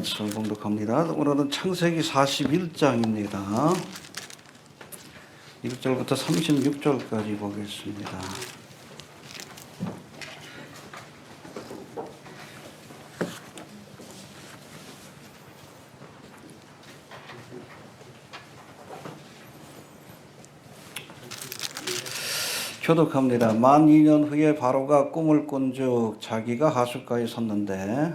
말씀을 봉독합니다. 오늘은 창세기 41장입니다. 1절부터 36절까지 보겠습니다. 교독합니다. 만 2년 후에 바로가 꿈을 꾼즉 자기가 하숫가에 섰는데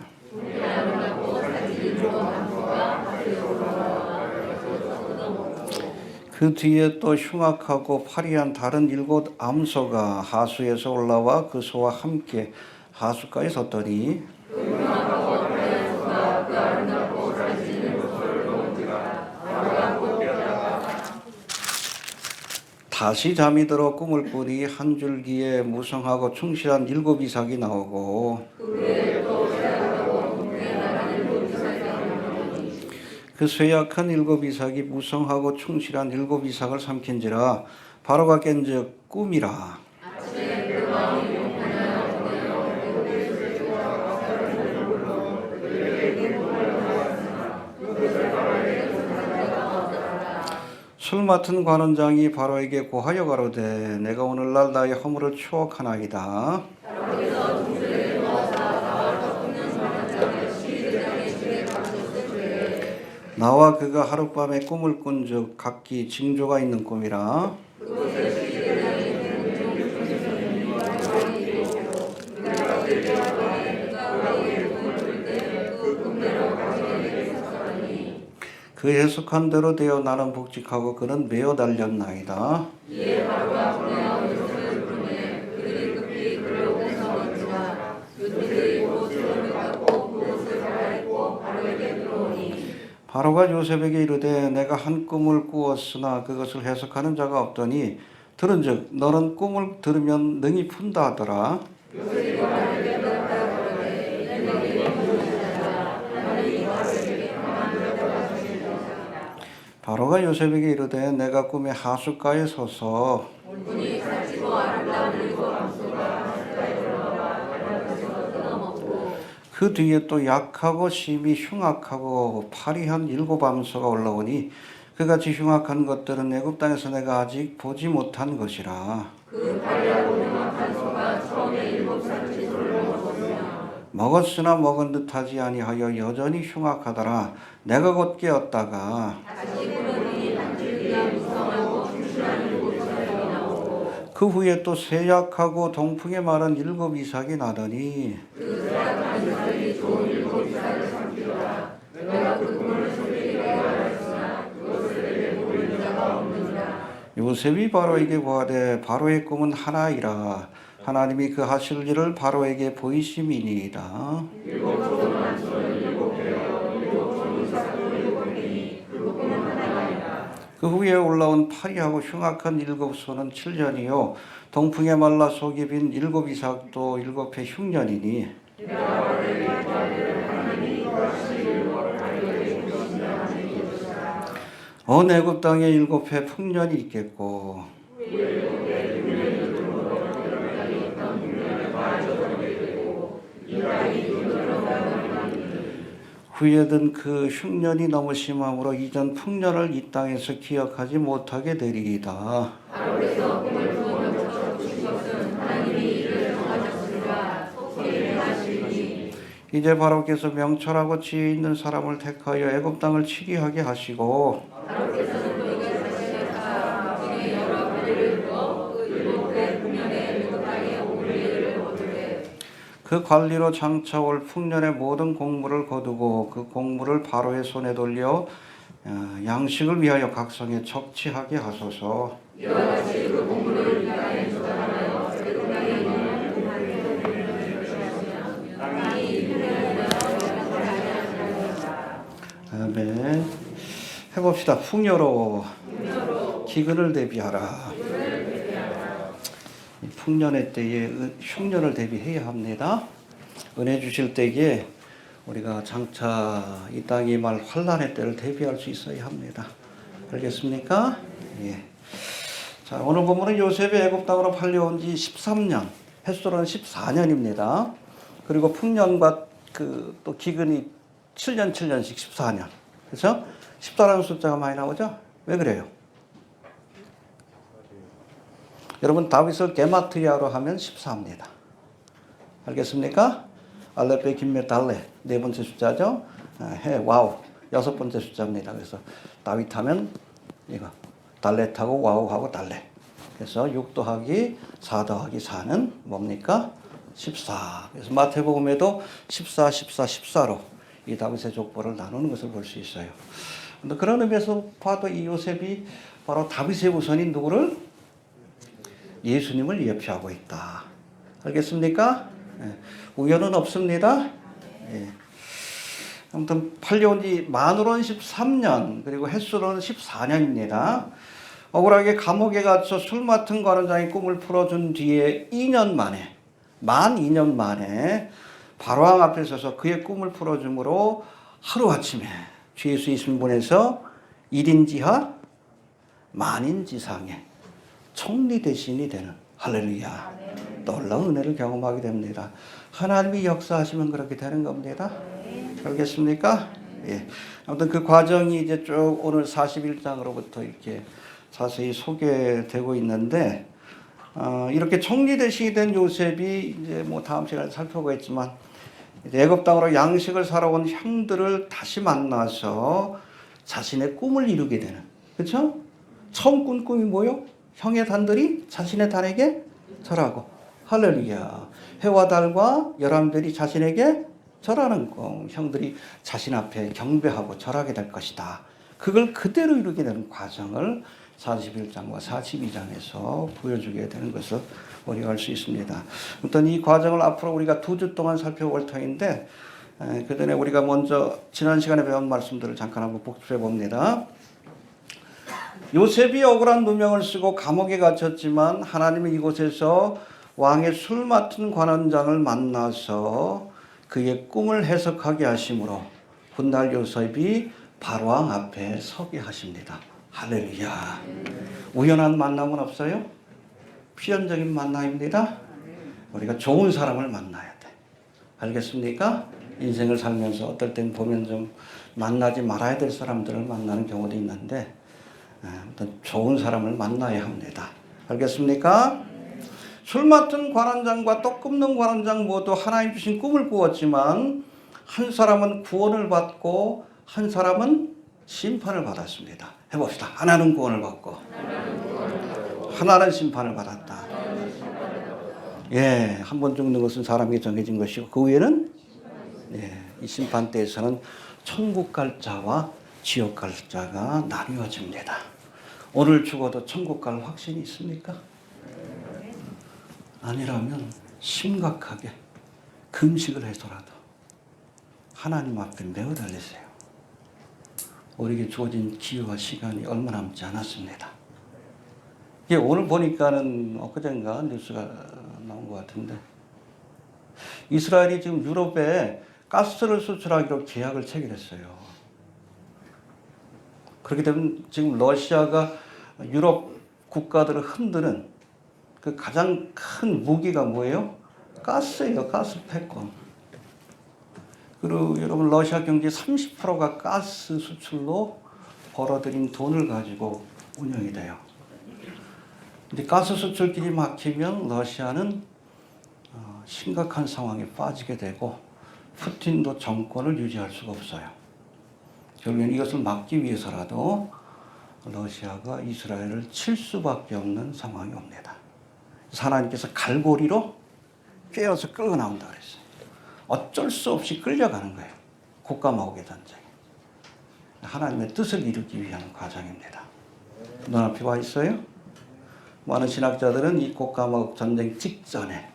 그 뒤에 또 흉악하고 파리한 다른 7 암소가 하수에서 올라와 그 소와 함께 하숫가에 섰더니 다시 잠이 들어 꿈을 꾸니 한 줄기에 무성하고 충실한 7 이삭이 나오고 그 쇠약한 7 이삭이 무성하고 충실한 7 이삭을 삼킨지라 바로가 깬즉 꿈이라. 술 맡은 관원장이 바로에게 고하여 가로되 내가 오늘날 나의 허물을 추억하나이다. 나와 그가 하룻밤에 꿈을 꾼즉 각기 징조가 있는 꿈이라. 그 해석한 대로 되어 나는 복직하고 그는 메어 달렸나이다. 이에 바로가 보내어 요셉을 부르매 그들이 급히 그를 옥에서 던지나 그들이 옷을 갖고 그 옷을 갈아입고 바로에게 들어오니 바로가 요셉에게 이르되 내가 한 꿈을 꾸었으나 그것을 해석하는 자가 없더니 들은즉 너는 꿈을 들으면 능히 푼다 하더라. 요셉이 바로에게 대답하여 가로되 이는 내게 바로가 요셉에게 이르되 내가 꿈에 하숫가에 서서 보니 살찌고 아름다운 7 암소가 하숫가에 들어와 바다에서 뜯어먹고 그 뒤에 또 약하고 심히 흉악하고 파리한 7 암소가 올라오니 그같이 흉악한 것들은 애굽 땅에서 내가 아직 보지 못한 것이라. 그 파리하고 흉악한 소가 처음에 7 산지소를 먹었으나 먹은 듯하지 아니하여 여전히 흉악하더라. 내가 곧 깨었다가 그 후에 또 쇠약하고 동풍에 마른 7 이삭이 나더니 그 쇠약한 이삭이 좋은 7 이삭을 삼키라. 내가 그 꿈을 솔직히 하였으나 그것을 내게 모르는 자가 없느니라. 요셉이 바로에게 고하되 바로의 꿈은 하나이라. 하나님이 그 하실 일을 바로에게 보이심이니이다. 7 조는 암소는 7 배여 7 조는 이삭도 7 배니 그 꿈은 하나이라. 그 후에 올라온 파리하고 흉악한 7 소는 7년이요 동풍에 말라 속이 빈 7 이삭도 7해 흉년이니 온 애굽 땅에 7해 풍년이 있겠고 후에든 그 흉년이 너무 심함으로 이전 풍년을 이 땅에서 기억하지 못하게 되리이다. 바로에서 꿈을 꾸어 쫓아오신 것은 하나님이 이를 정하셨으니까 속히 하시니 이제 바로께서 명철하고 지혜 있는 사람을 택하여 애굽 땅을 치리하게 하시고 바로께서는 그에게 사시겠다. 중에 여러 배를 두어 그 7해 풍년에 그 땅에 오를 일을 거두되 그 관리로 장차 올 풍년의 모든 공물을 거두고 그 공물을 바로의 손에 돌려 양식을 위하여 각 성에 적치하게 하소서. 이와 같이 그 공물을 이 땅에 저장하여 그 땅에 있는 땅이 아멘. 해봅시다. 풍요로 기근을 대비하라. 풍년의 때에 흉년을 대비해야 합니다. 은혜 주실 때에 우리가 장차 이 땅이 말 환란의 때를 대비할 수 있어야 합니다. 알겠습니까? 예. 자, 오늘 본문은 요셉이 애굽 땅으로 팔려온 지 13년, 햇수로는 14년입니다. 그리고 풍년과 또 기근이 7년 7년씩 14년. 그렇죠? 14라는 숫자가 많이 나오죠? 왜 그래요? 여러분 다윗을 게마트리아로 하면 14입니다. 알겠습니까? 알레페 김메 달레 네 번째 숫자죠. 해 와우 여섯 번째 숫자입니다. 그래서 다윗 하면 이거 달렛하고 와우하고 달레. 그래서 6 더하기 4 더하기 4는 뭡니까? 14. 그래서 마태복음에도 14, 14, 14로 이 다윗의 족보를 나누는 것을 볼 수 있어요. 근데 그런 의미에서 봐도 이 요셉이 바로 다윗의 후손인 누구를? 예수님을 예표하고 있다. 알겠습니까? 예. 우연은 없습니다. 예. 아무튼 팔려온 지 만으로는 13년 그리고 햇수로는 14년입니다. 억울하게 감옥에 갇혀 술 맡은 관원장이 꿈을 풀어준 뒤에 2년 만에 만 2년 만에 바로왕 앞에 서서 그의 꿈을 풀어줌으로 하루아침에 주 예수 신분에서 1인지하 만인지상의 총리 대신이 되는 할렐루야 놀라운 은혜를 경험하게 됩니다. 하나님이 역사하시면 그렇게 되는 겁니다. 알겠습니까? 예. 아무튼 그 과정이 이제 쭉 오늘 41장으로부터 이렇게 자세히 소개되고 있는데 이렇게 총리 대신이 된 요셉이 이제 뭐 다음 시간에 살펴보겠지만 애굽 땅으로 양식을 사러 온 형들을 다시 만나서 자신의 꿈을 이루게 되는 그렇죠? 처음 꾼 꿈이 뭐요? 형의 단들이 자신의 단에게 절하고 할렐루야 해와 달과 11별이 자신에게 절하는 꿈 형들이 자신 앞에 경배하고 절하게 될 것이다. 그걸 그대로 이루게 되는 과정을 41장과 42장에서 보여주게 되는 것을 우리가 알 수 있습니다. 어떤 이 과정을 앞으로 우리가 2주 동안 살펴볼 터인데 그 전에 우리가 먼저 지난 시간에 배운 말씀들을 잠깐 한번 복습해 봅니다. 요셉이 억울한 누명을 쓰고 감옥에 갇혔지만 하나님은 이곳에서 왕의 술 맡은 관원장을 만나서 그의 꿈을 해석하게 하심으로 훗날 요셉이 바로왕 앞에 서게 하십니다. 할렐루야. 우연한 만남은 없어요? 필연적인 만남입니다. 우리가 좋은 사람을 만나야 돼. 알겠습니까? 인생을 살면서 어떨 땐 보면 좀 만나지 말아야 될 사람들을 만나는 경우도 있는데 아무튼 좋은 사람을 만나야 합니다. 알겠습니까? 술 맡은 관원장과 떡 굽는 관원장 모두 하나님 주신 꿈을 꾸었지만 한 사람은 구원을 받고 한 사람은 심판을 받았습니다. 해봅시다. 하나는 구원을 받고 하나는 심판을 받았다. 예, 한 번 죽는 것은 사람에게 정해진 것이고 그 후에는 이 심판 때에서는 천국 갈 자와 지옥 갈 자가 나뉘어집니다. 오늘 죽어도 천국 갈 확신이 있습니까? 아니라면 심각하게 금식을 해서라도 하나님 앞에 매어 달리세요. 우리에게 주어진 기회와 시간이 얼마 남지 않았습니다. 오늘 보니까는 엊그젠가 뉴스가 나온 것 같은데 이스라엘이 지금 유럽에 가스를 수출하기로 계약을 체결했어요. 그렇게 되면 지금 러시아가 유럽 국가들을 흔드는 그 가장 큰 무기가 뭐예요? 가스예요. 가스 패권. 그리고 여러분 러시아 경제 30%가 가스 수출로 벌어들인 돈을 가지고 운영이 돼요. 근데 가스 수출길이 막히면 러시아는 심각한 상황에 빠지게 되고 푸틴도 정권을 유지할 수가 없어요. 결국엔 이것을 막기 위해서라도 러시아가 이스라엘을 칠 수밖에 없는 상황이 옵니다. 하나님께서 갈고리로 꿰어서 끌고 나온다 그랬어요. 어쩔 수 없이 끌려가는 거예요. 곡가마옥의 전쟁. 하나님의 뜻을 이루기 위한 과정입니다. 눈앞에 와 있어요? 많은 신학자들은 이 곡가마옥 전쟁 직전에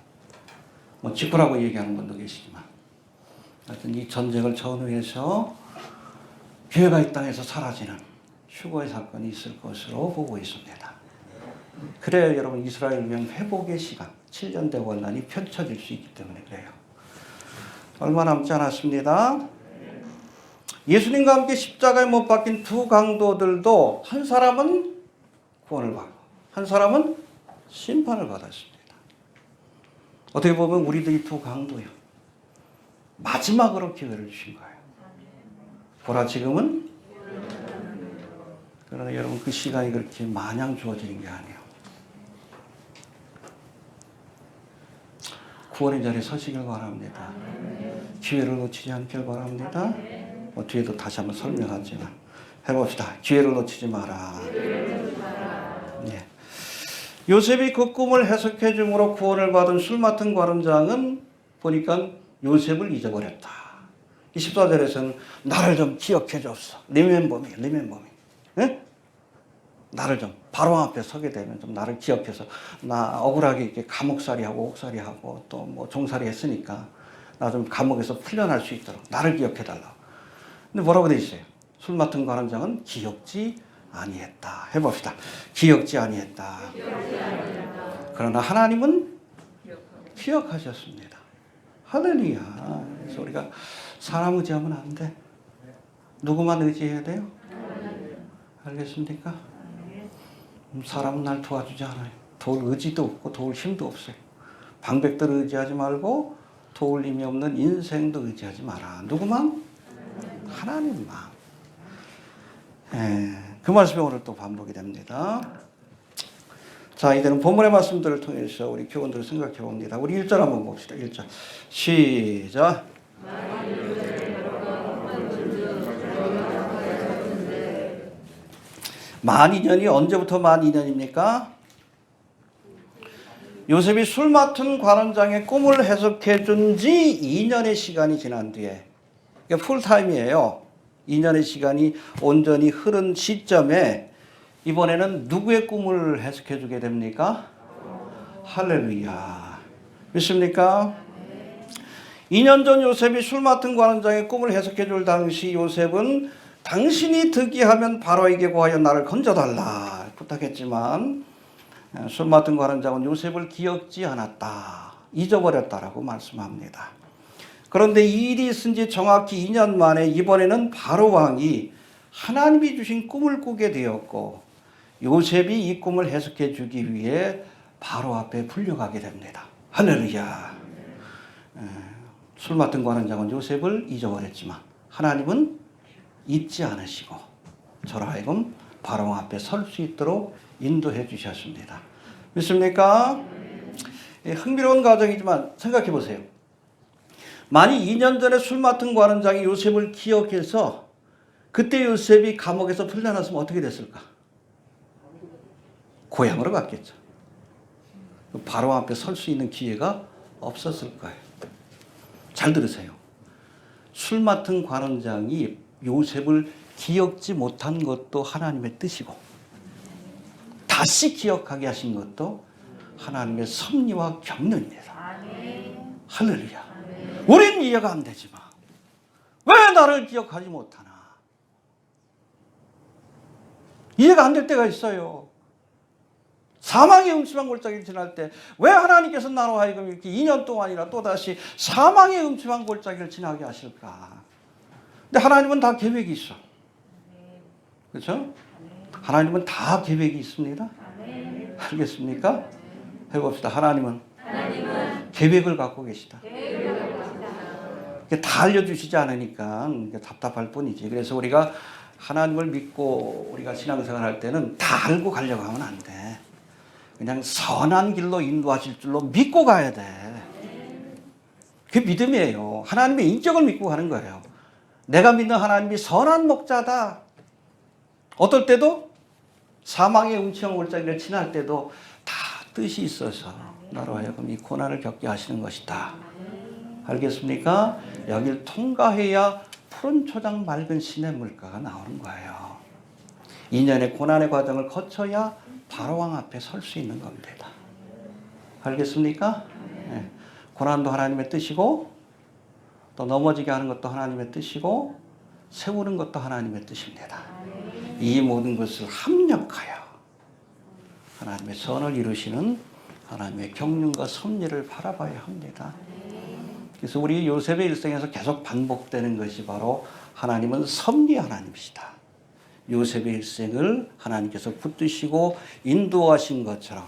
직후라고 얘기하는 분도 계시지만 하여튼 이 전쟁을 전후해서 교회가 이 땅에서 사라지는 휴거의 사건이 있을 것으로 보고 있습니다. 그래야 여러분 이스라엘 명 회복의 시간 7년 대원란이 펼쳐질 수 있기 때문에 그래요. 얼마 남지 않았습니다. 예수님과 함께 십자가에 못 박힌 두 강도들도 한 사람은 구원을 받고 한 사람은 심판을 받았습니다. 어떻게 보면 우리들이 두 강도요. 마지막으로 기회를 주신 거예요. 보라 지금은. 그러나 여러분 그 시간이 그렇게 마냥 주어지는 게 아니에요. 구원의 자리에 서시길 바랍니다. 기회를 놓치지 않길 바랍니다. 뒤에도 다시 한번 설명하지만 해봅시다. 기회를 놓치지 마라. 예. 요셉이 그 꿈을 해석해 줌으로 구원을 받은 술 맡은 관원장은 보니까 요셉을 잊어버렸다. 24절에서는 나를 좀 기억해 줬어. 리멤버미. 예? 나를 좀 바로 앞에 서게 되면 좀 나를 기억해서 나 억울하게 이렇게 감옥살이하고 옥살이하고 또 뭐 종살이 했으니까 나 좀 감옥에서 풀려날 수 있도록 나를 기억해 달라고. 근데 뭐라고 돼 있어요? 술 맡은 관원장은 기억지 아니했다. 해봅시다. 기억지 아니했다. 그러나 하나님은 기억하셨습니다. 할렐루야. 그래서 우리가 사람 의지하면 안 돼. 누구만 의지해야 돼요? 알겠습니까? 사람은 날 도와주지 않아요. 도울 의지도 없고 도울 힘도 없어요. 방백들 의지하지 말고 도울 힘이 없는 인생도 의지하지 마라. 누구만? 하나님만. 그 말씀이 오늘 또 반복이 됩니다. 자, 이제는 본문의 말씀들을 통해서 우리 교훈들을 생각해 봅니다. 우리 1절 한번 봅시다. 1절. 시작. 만 2년이 언제부터 만 2년입니까? 요셉이 술 맡은 관원장의 꿈을 해석해 준 지 2년의 시간이 지난 뒤에, 그러니까 풀타임이에요. 2년의 시간이 온전히 흐른 시점에 이번에는 누구의 꿈을 해석해 주게 됩니까? 할렐루야. 믿습니까? 2년 전 요셉이 술 맡은 관원장의 꿈을 해석해 줄 당시 요셉은 당신이 득이하면 바로에게 구하여 나를 건져달라 부탁했지만 술 맡은 관원장은 요셉을 기억지 않았다. 잊어버렸다라고 말씀합니다. 그런데 이 일이 있은 지 정확히 2년 만에 이번에는 바로 왕이 하나님이 주신 꿈을 꾸게 되었고 요셉이 이 꿈을 해석해 주기 위해 바로 앞에 불려가게 됩니다. 할렐루야. 술 맡은 관원장은 요셉을 잊어버렸지만 하나님은 잊지 않으시고 저로 하여금 바로 앞에 설 수 있도록 인도해 주셨습니다. 믿습니까? 흥미로운 과정이지만 생각해 보세요. 만약 2년 전에 술 맡은 관원장이 요셉을 기억해서 그때 요셉이 감옥에서 풀려났으면 어떻게 됐을까? 고향으로 갔겠죠. 바로 앞에 설 수 있는 기회가 없었을 거예요. 잘 들으세요. 술 맡은 관원장이 요셉을 기억지 못한 것도 하나님의 뜻이고 다시 기억하게 하신 것도 하나님의 섭리와 경륜입니다. 할렐루야. 우린 이해가 안 되지만 왜 나를 기억하지 못하나? 이해가 안 될 때가 있어요. 사망의 음침한 골짜기를 지날 때 왜 하나님께서 나로 하여금 이렇게 2년 동안이나 또다시 사망의 음침한 골짜기를 지나게 하실까? 근데 하나님은 다 계획이 있어. 그렇죠? 하나님은 다 계획이 있습니다. 알겠습니까? 해봅시다. 하나님은 계획을 갖고 계시다. 다 알려주시지 않으니까 답답할 뿐이지. 그래서 우리가 하나님을 믿고 우리가 신앙생활 할 때는 다 알고 가려고 하면 안 돼. 그냥 선한 길로 인도하실 줄로 믿고 가야 돼. 그게 믿음이에요. 하나님의 인격을 믿고 가는 거예요. 내가 믿는 하나님이 선한 목자다. 어떨 때도 사망의 음침한 골짜기를 지날 때도 다 뜻이 있어서 나로 하여금 이 고난을 겪게 하시는 것이다. 알겠습니까? 여길 통과해야 푸른 초장 맑은 시냇물가가 나오는 거예요. 2년의 고난의 과정을 거쳐야 바로왕 앞에 설 수 있는 겁니다. 알겠습니까? 네. 고난도 하나님의 뜻이고 또 넘어지게 하는 것도 하나님의 뜻이고 세우는 것도 하나님의 뜻입니다. 이 모든 것을 합력하여 하나님의 선을 이루시는 하나님의 경륜과 섭리를 바라봐야 합니다. 그래서 우리 요셉의 일생에서 계속 반복되는 것이 바로 하나님은 섭리 하나님이시다. 요셉의 일생을 하나님께서 붙드시고 인도하신 것처럼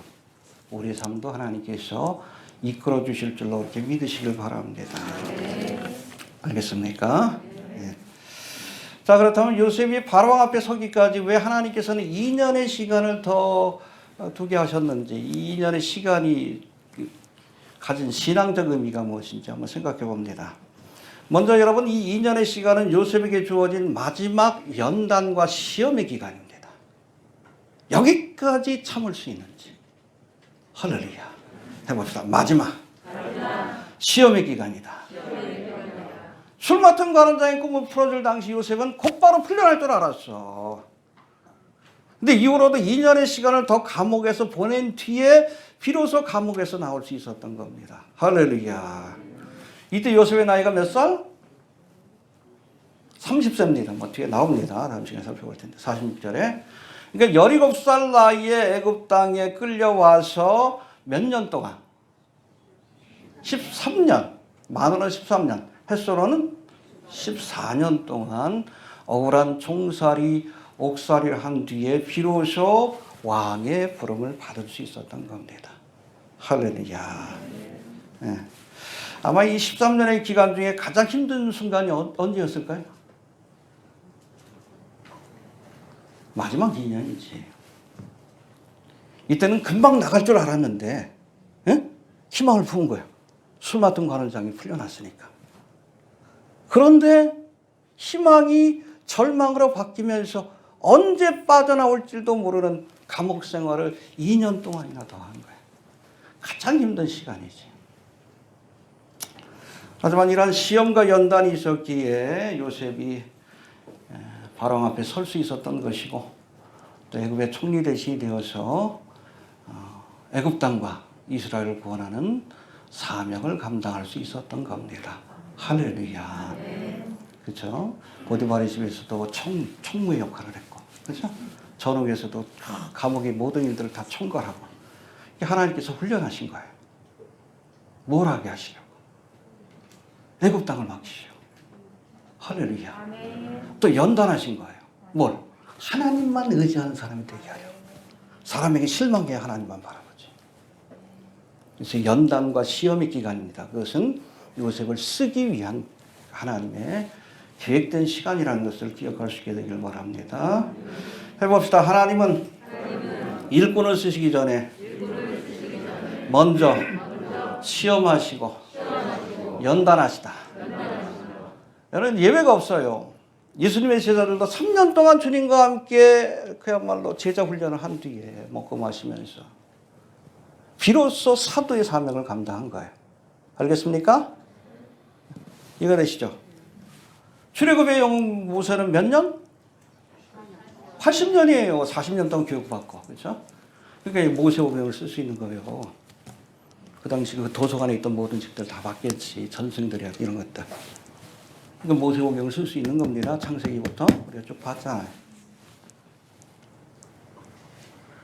우리의 삶도 하나님께서 이끌어 주실 줄로 이렇게 믿으시길 바랍니다. 알겠습니까? 네. 자, 그렇다면 요셉이 바로왕 앞에 서기까지 왜 하나님께서는 2년의 시간을 더 두게 하셨는지, 2년의 시간이 가진 신앙적 의미가 무엇인지 한번 생각해 봅니다. 먼저 여러분, 이 2년의 시간은 요셉에게 주어진 마지막 연단과 시험의 기간입니다. 여기까지 참을 수 있는지. 할렐루야. 해봅시다. 마지막 시험의 기간이다. 술 맡은 관원장의 꿈을 풀어줄 당시 요셉은 곧바로 풀려날 줄 알았어. 근데 이후로도 2년의 시간을 더 감옥에서 보낸 뒤에 비로소 감옥에서 나올 수 있었던 겁니다. 할렐루야. 이때 요셉의 나이가 몇 살? 30세입니다. 뭐 뒤에 나옵니다. 다음 시간에 살펴볼 텐데. 46절에. 그러니까 17살 나이에 애굽 땅에 끌려와서 몇 년 동안? 13년. 만으로는 13년. 햇소로는 14년 동안 억울한 종살이, 옥살이를 한 뒤에 비로소 왕의 부름을 받을 수 있었던 겁니다. 할렐루야. 네. 아마 이 13년의 기간 중에 가장 힘든 순간이 언제였을까요? 마지막 2년이지. 이때는 금방 나갈 줄 알았는데 희망을 품은 거예요. 술 맡은 관원장이 풀려났으니까. 그런데 희망이 절망으로 바뀌면서 언제 빠져나올지도 모르는 감옥 생활을 2년 동안이나 더 한 거예요. 가장 힘든 시간이지. 하지만 이러한 시험과 연단이 있었기에 요셉이 바로 앞에 설 수 있었던 것이고, 또 애굽의 총리 대신이 되어서 애굽 땅과 이스라엘을 구원하는 사명을 감당할 수 있었던 겁니다. 할렐루야. 그렇죠? 보디발의 집에서도 총무의 역할을 했고, 그렇죠? 전옥에서도 감옥의 모든 일들을 다 총괄하고, 하나님께서 훈련하신 거예요. 뭘 하게 하시려고? 애굽 땅을 맡기시오. 할렐루야. 또 연단하신 거예요. 뭘? 하나님만 의지하는 사람이 되게 하려고. 사람에게 실망해 하나님만 바라보지. 그래서 연단과 시험의 기간입니다. 그것은 요셉을 쓰기 위한 하나님의 계획된 시간이라는 것을 기억할 수 있게 되길 바랍니다. 해봅시다. 하나님은 일꾼을 쓰시기 전에 먼저 시험하시고 연단하시다. 여러분, 예외가 없어요. 예수님의 제자들도 3년 동안 주님과 함께 그야말로 제자 훈련을 한 뒤에 먹고 마시면서 비로소 사도의 사명을 감당한 거예요. 알겠습니까? 이거 되시죠? 출애굽의 영 모세는 몇 년? 80년이에요. 40년 동안 교육받고. 그렇죠? 그러니까 모세오경을 쓸 수 있는 거예요. 그 당시 그 도서관에 있던 모든 책들 다 받겠지. 전승들이야 이런 것들. 그러니까 모세오경을 쓸 수 있는 겁니다. 창세기부터 우리가 쭉 봤잖아요.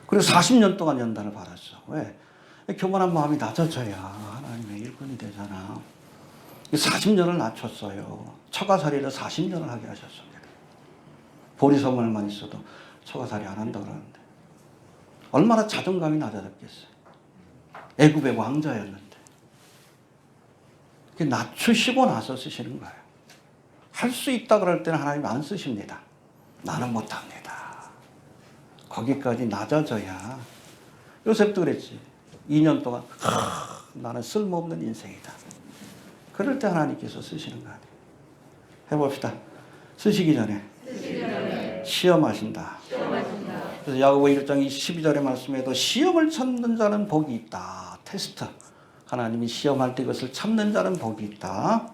그리고 40년 동안 연단을 받았어. 왜? 교만한 마음이 낮아져야 하나님의 일꾼이 되잖아. 40년을 낮췄어요. 처가살이를 40년을 하게 하셨습니다. 보리소말만 있어도 처가살이 안 한다 그러는데 얼마나 자존감이 낮아졌겠어요. 애굽의 왕자였는데. 낮추시고 나서 쓰시는 거예요. 할 수 있다 그럴 때는 하나님 안 쓰십니다. 나는 못합니다. 거기까지 낮아져야. 요셉도 그랬지. 2년 동안 나는 쓸모없는 인생이다. 그럴 때 하나님께서 쓰시는 거 아니에요. 해봅시다. 쓰시기 전에 시험하신다. 그래서 야고보 1장 12절의 말씀에도 시험을 참는 자는 복이 있다. 테스트. 하나님이 시험할 때 그것을 참는 자는 복이 있다.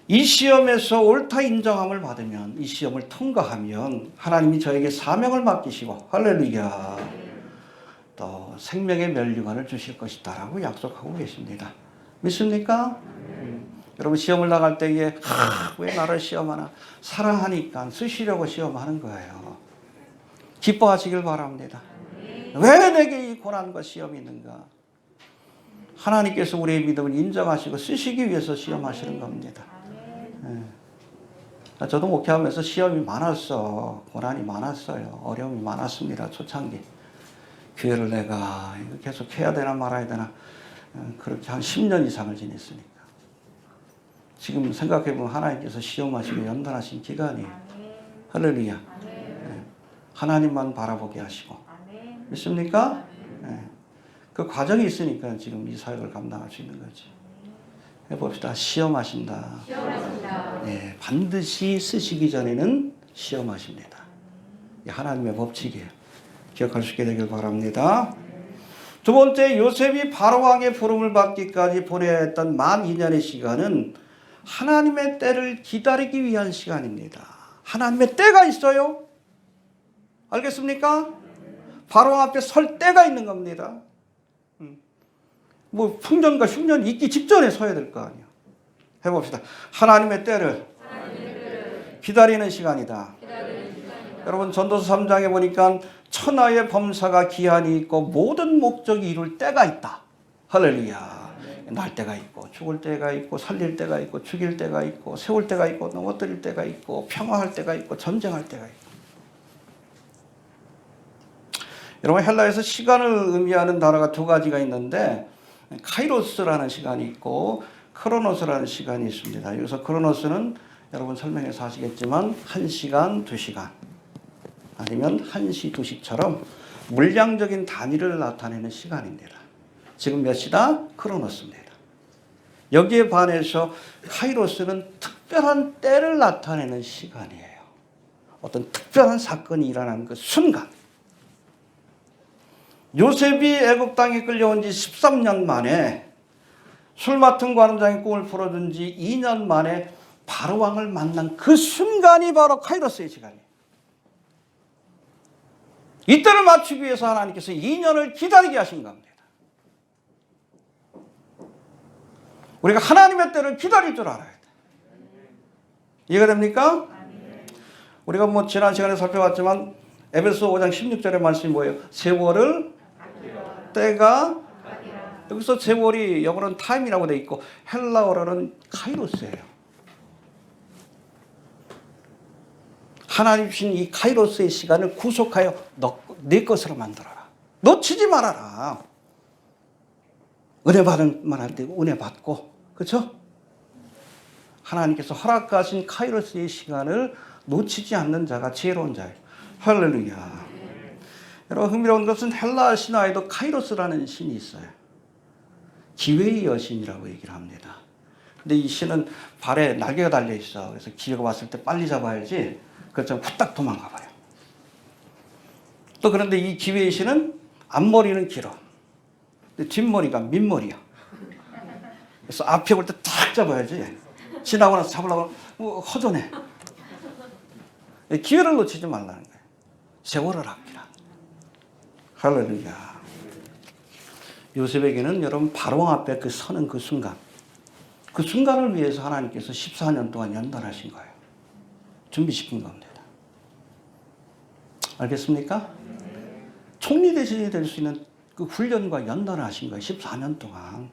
이 시험에서 옳다 인정함을 받으면, 이 시험을 통과하면 하나님이 저에게 사명을 맡기시고, 할렐루야, 또 생명의 면류관을 주실 것이다 라고 약속하고 계십니다. 믿습니까? 여러분, 시험을 나갈 때에 왜 나를 시험하나? 사랑하니까 쓰시려고 시험하는 거예요. 기뻐하시길 바랍니다. 왜 내게 이 고난과 시험이 있는가? 하나님께서 우리의 믿음을 인정하시고 쓰시기 위해서 시험하시는 겁니다. 저도 목회하면서 시험이 많았어. 고난이 많았어요. 어려움이 많았습니다. 초창기. 교회를 내가 계속 해야 되나 말아야 되나, 그렇게 한 10년 이상을 지냈으니까. 지금 생각해보면 하나님께서 시험하시고 연단하신 기간이에요. 할렐루야. 하나님만 바라보게 하시고. 믿습니까? 그 과정이 있으니까 지금 이 사역을 감당할 수 있는 거지. 해봅시다. 시험하신다. 네, 반드시 쓰시기 전에는 시험하십니다. 하나님의 법칙이에요. 기억할 수 있게 되길 바랍니다. 두 번째, 요셉이 바로왕의 부름을 받기까지 보내야 했던 만 2년의 시간은 하나님의 때를 기다리기 위한 시간입니다. 하나님의 때가 있어요. 알겠습니까? 바로왕 앞에 설 때가 있는 겁니다. 뭐 풍년과 흉년이 있기 직전에 서야 될 거 아니에요. 해봅시다. 하나님의 때를 기다리는 시간이다. 여러분 전도서 3장에 보니까 천하의 범사가 기한이 있고 모든 목적이 이룰 때가 있다. 할렐루야. 날 때가 있고 죽을 때가 있고 살릴 때가 있고 죽일 때가 있고 세울 때가 있고 넘어뜨릴 때가 있고 평화할 때가 있고 전쟁할 때가 있고. 여러분 헬라에서 시간을 의미하는 단어가 두 가지가 있는데 카이로스라는 시간이 있고 크로노스라는 시간이 있습니다. 여기서 크로노스는 여러분 설명해서 아시겠지만 1시간, 2시간 아니면 1시, 2시처럼 물량적인 단위를 나타내는 시간입니다. 지금 몇 시다? 크로노스입니다. 여기에 반해서 카이로스는 특별한 때를 나타내는 시간이에요. 어떤 특별한 사건이 일어나는 그 순간. 요셉이 애굽 땅에 끌려온 지 13년 만에 술 맡은 관원장의 꿈을 풀어준 지 2년 만에 바로왕을 만난 그 순간이 바로 카이로스의 시간이에요. 이때를 맞추기 위해서 하나님께서 2년을 기다리게 하신 겁니다. 우리가 하나님의 때를 기다릴 줄 알아야 돼. 이해가 됩니까? 우리가 뭐 지난 시간에 살펴봤지만 에베소 5장 16절의 말씀이 뭐예요? 세월을 때가, 여기서 세월이 영어로는 타임이라고 되어 있고 헬라어로는 카이로스예요. 하나님 주신 이 카이로스의 시간을 구속하여 내 것으로 만들어라. 놓치지 말아라. 은혜 받을 만할 때 은혜 받고, 그렇죠? 하나님께서 허락하신 카이로스의 시간을 놓치지 않는 자가 지혜로운 자예요. 할렐루야. 여러분 흥미로운 것은 헬라 신화에도 카이로스라는 신이 있어요. 기회의 여신이라고 얘기를 합니다. 근데 이 신은 발에 날개가 달려 있어. 그래서 기회가 왔을 때 빨리 잡아야지. 그래서 후딱 도망가 봐요. 또 그런데 이 기회의 신은 앞머리는 길어. 뒷머리가 민머리야. 그래서 앞에 올 때 딱 잡아야지. 지나고 나서 잡으려고 허전해. 기회를 놓치지 말라는 거예요. 세월을 아끼라. 할렐루야. 요셉에게는 여러분 바로왕 앞에 그 서는 그 순간을 위해서 하나님께서 14년 동안 연단하신 거예요. 준비시킨 겁니다. 알겠습니까? 총리 대신이 될 수 있는 그 훈련과 연단을 하신 거예요. 14년 동안.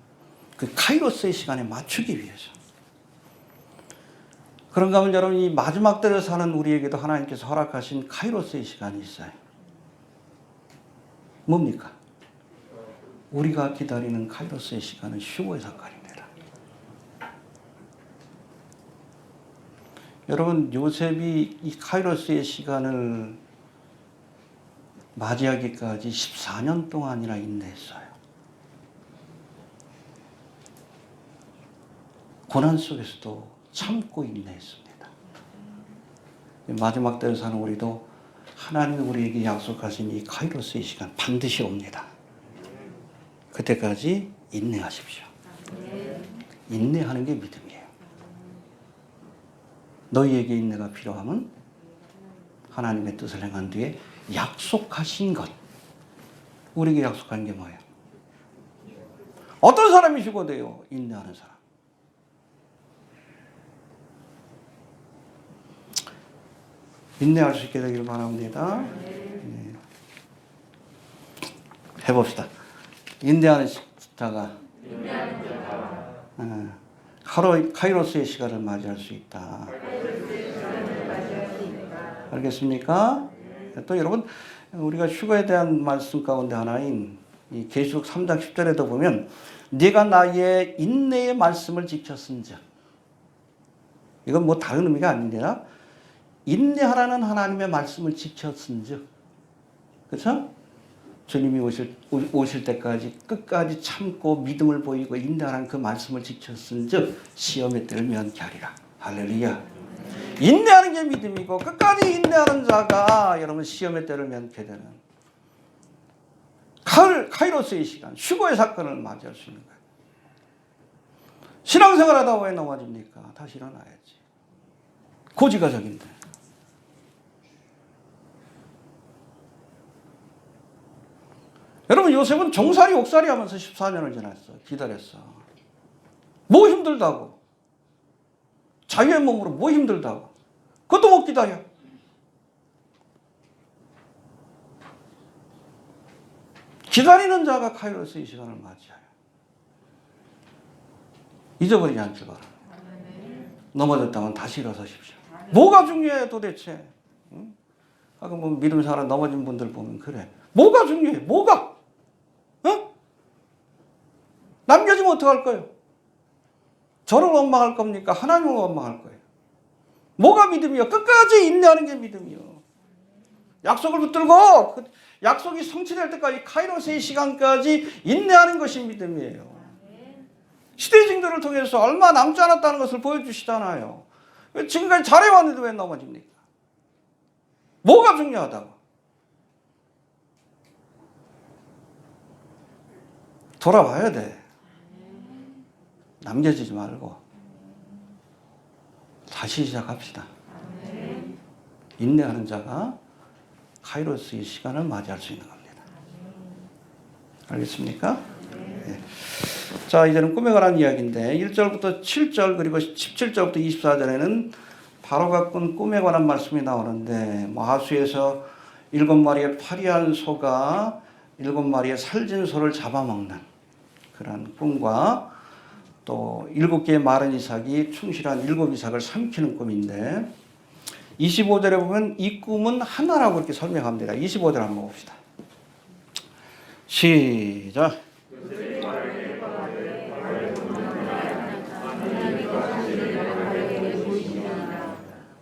그 카이로스의 시간에 맞추기 위해서. 그런가 하면 여러분 이 마지막 때를 사는 우리에게도 하나님께서 허락하신 카이로스의 시간이 있어요. 뭡니까? 우리가 기다리는 카이로스의 시간은 휴거의 사건입니다. 여러분 요셉이 이 카이로스의 시간을 맞이하기까지 14년 동안이나 인내했어요. 고난 속에서도 참고 인내했습니다. 마지막 때를 사는 우리도 하나님 우리에게 약속하신 이 카이로스의 시간 반드시 옵니다. 그때까지 인내하십시오. 인내하는 게 믿음이에요. 너희에게 인내가 필요하면 하나님의 뜻을 행한 뒤에 약속하신 것. 우리에게 약속한 게 뭐예요? 어떤 사람이 휴거돼요? 인내하는 사람. 인내할 수 있게 되기를 바랍니다. 네. 해봅시다. 인내하는 자가 카이로스의 시간을 맞이할 수 있다. 알겠습니까? 또 여러분 우리가 휴거에 대한 말씀 가운데 하나인 이 계시록 3장 10절에도 보면 네가 나의 인내의 말씀을 지켰은즉 이건 뭐 다른 의미가 아니라 인내하라는 하나님의 말씀을 지켰은즉, 그렇죠? 주님이 오실 때까지 끝까지 참고 믿음을 보이고 인내하라는 그 말씀을 지켰은즉 시험의 때를 면케 하리라. 할렐루야. 인내하는 게 믿음이고 끝까지 인내하는 자가 여러분 시험의 때를 면케 되는 카이로스의 시간, 휴거의 사건을 맞이할 수 있는 거예요. 신앙생활하다 왜 넘어집니까? 다시 일어나야지. 고지가적인데. 여러분, 요셉은 종살이 옥살이 하면서 14년을 지났어. 기다렸어. 뭐 힘들다고. 자유의 몸으로 뭐 힘들다고. 그것도 못 기다려. 기다리는 자가 카이로스의 시간을 맞이해요. 잊어버리지 않기 바랍니다. 넘어졌다면 다시 일어서십시오. 뭐가 중요해 도대체? 응? 아까 뭐 믿음 생활 넘어진 분들 보면 그래. 뭐가 중요해? 뭐가? 어? 남겨지면 어떡할 거예요? 저를 원망할 겁니까? 하나님을 원망할 거예요. 뭐가 믿음이요? 끝까지 인내하는 게 믿음이요. 약속을 붙들고 그 약속이 성취될 때까지 카이로스의 시간까지 인내하는 것이 믿음이에요. 시대 징조를 통해서 얼마 남지 않았다는 것을 보여주시잖아요. 지금까지 잘해왔는데 왜 넘어집니까? 뭐가 중요하다고? 돌아와야 돼. 남겨지지 말고 다시 시작합시다. 인내하는 자가 카이로스의 시간을 맞이할 수 있는 겁니다. 알겠습니까? 네. 자, 이제는 꿈에 관한 이야기인데 1절부터 7절 그리고 17절부터 24절에는 바로가 꾼 꿈에 관한 말씀이 나오는데 하수에서 7마리의 파리한 소가 7마리의 살진 소를 잡아먹는 그런 꿈과 또 7개의 마른 이삭이 충실한 7 이삭을 삼키는 꿈인데 25절에 보면 이 꿈은 하나라고 이렇게 설명합니다. 25절 한번 봅시다. 시작.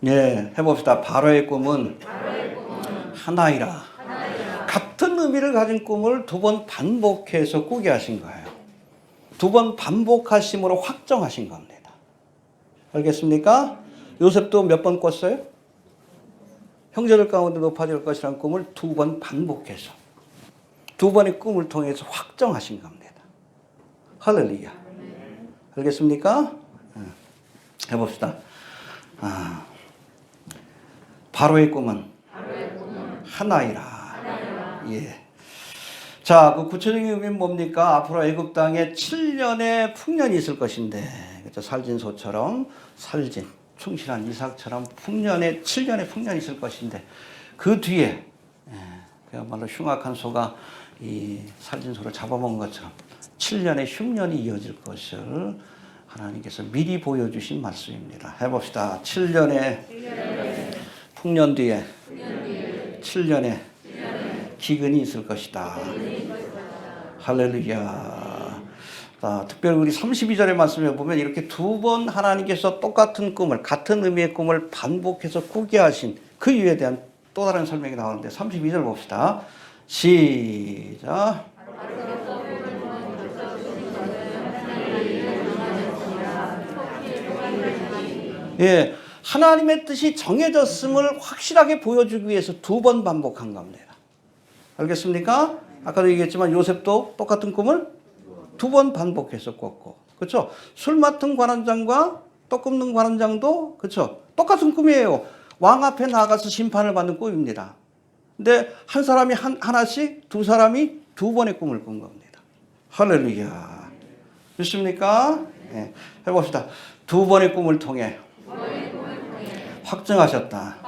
예, 해봅시다. 바로의 꿈은 하나이라. 같은 의미를 가진 꿈을 2번 반복해서 꾸게 하신 거예요. 2번 반복하심으로 확정하신 겁니다. 알겠습니까? 요셉도 몇 번 꿨어요? 형제들 가운데 높아질 것이라는 꿈을 2번 반복해서 2번의 꿈을 통해서 확정하신 겁니다. 할렐루야. 알겠습니까? 해봅시다. 바로의 꿈은 하나이라. 예. 자, 그 구체적인 의미는 뭡니까? 앞으로 애굽 땅에 7년의 풍년이 있을 것인데, 그렇죠? 살진소처럼 살진, 충실한 이삭처럼 7년의 풍년이 있을 것인데, 그 뒤에 그야말로 흉악한 소가 이 살진소를 잡아먹은 것처럼 7년의 흉년이 이어질 것을 하나님께서 미리 보여주신 말씀입니다. 해봅시다. 7년의 풍년 뒤에 7년의 기근이 있을 것이다. 할렐루야. 특별히 우리 32절의 말씀에 보면 이렇게 2번 하나님께서 똑같은 꿈을, 같은 의미의 꿈을 반복해서 꾸게 하신 그 이유에 대한 또 다른 설명이 나오는데 32절 봅시다. 시작. 예, 하나님의 뜻이 정해졌음을 확실하게 보여주기 위해서 2번 반복한 겁니다. 알겠습니까? 아까도 얘기했지만 요셉도 똑같은 꿈을 2번 반복해서 꿨고, 그렇죠? 술 맡은 관원장과 떡 굽는 관원장도 그렇죠? 똑같은 꿈이에요. 왕 앞에 나가서 심판을 받는 꿈입니다. 근데 한 사람이 하나씩, 2사람이 2번의 꿈을 꾼 겁니다. 할렐루야. 믿습니까? 네. 해봅시다. 2번의 꿈을 통해 확증하셨다.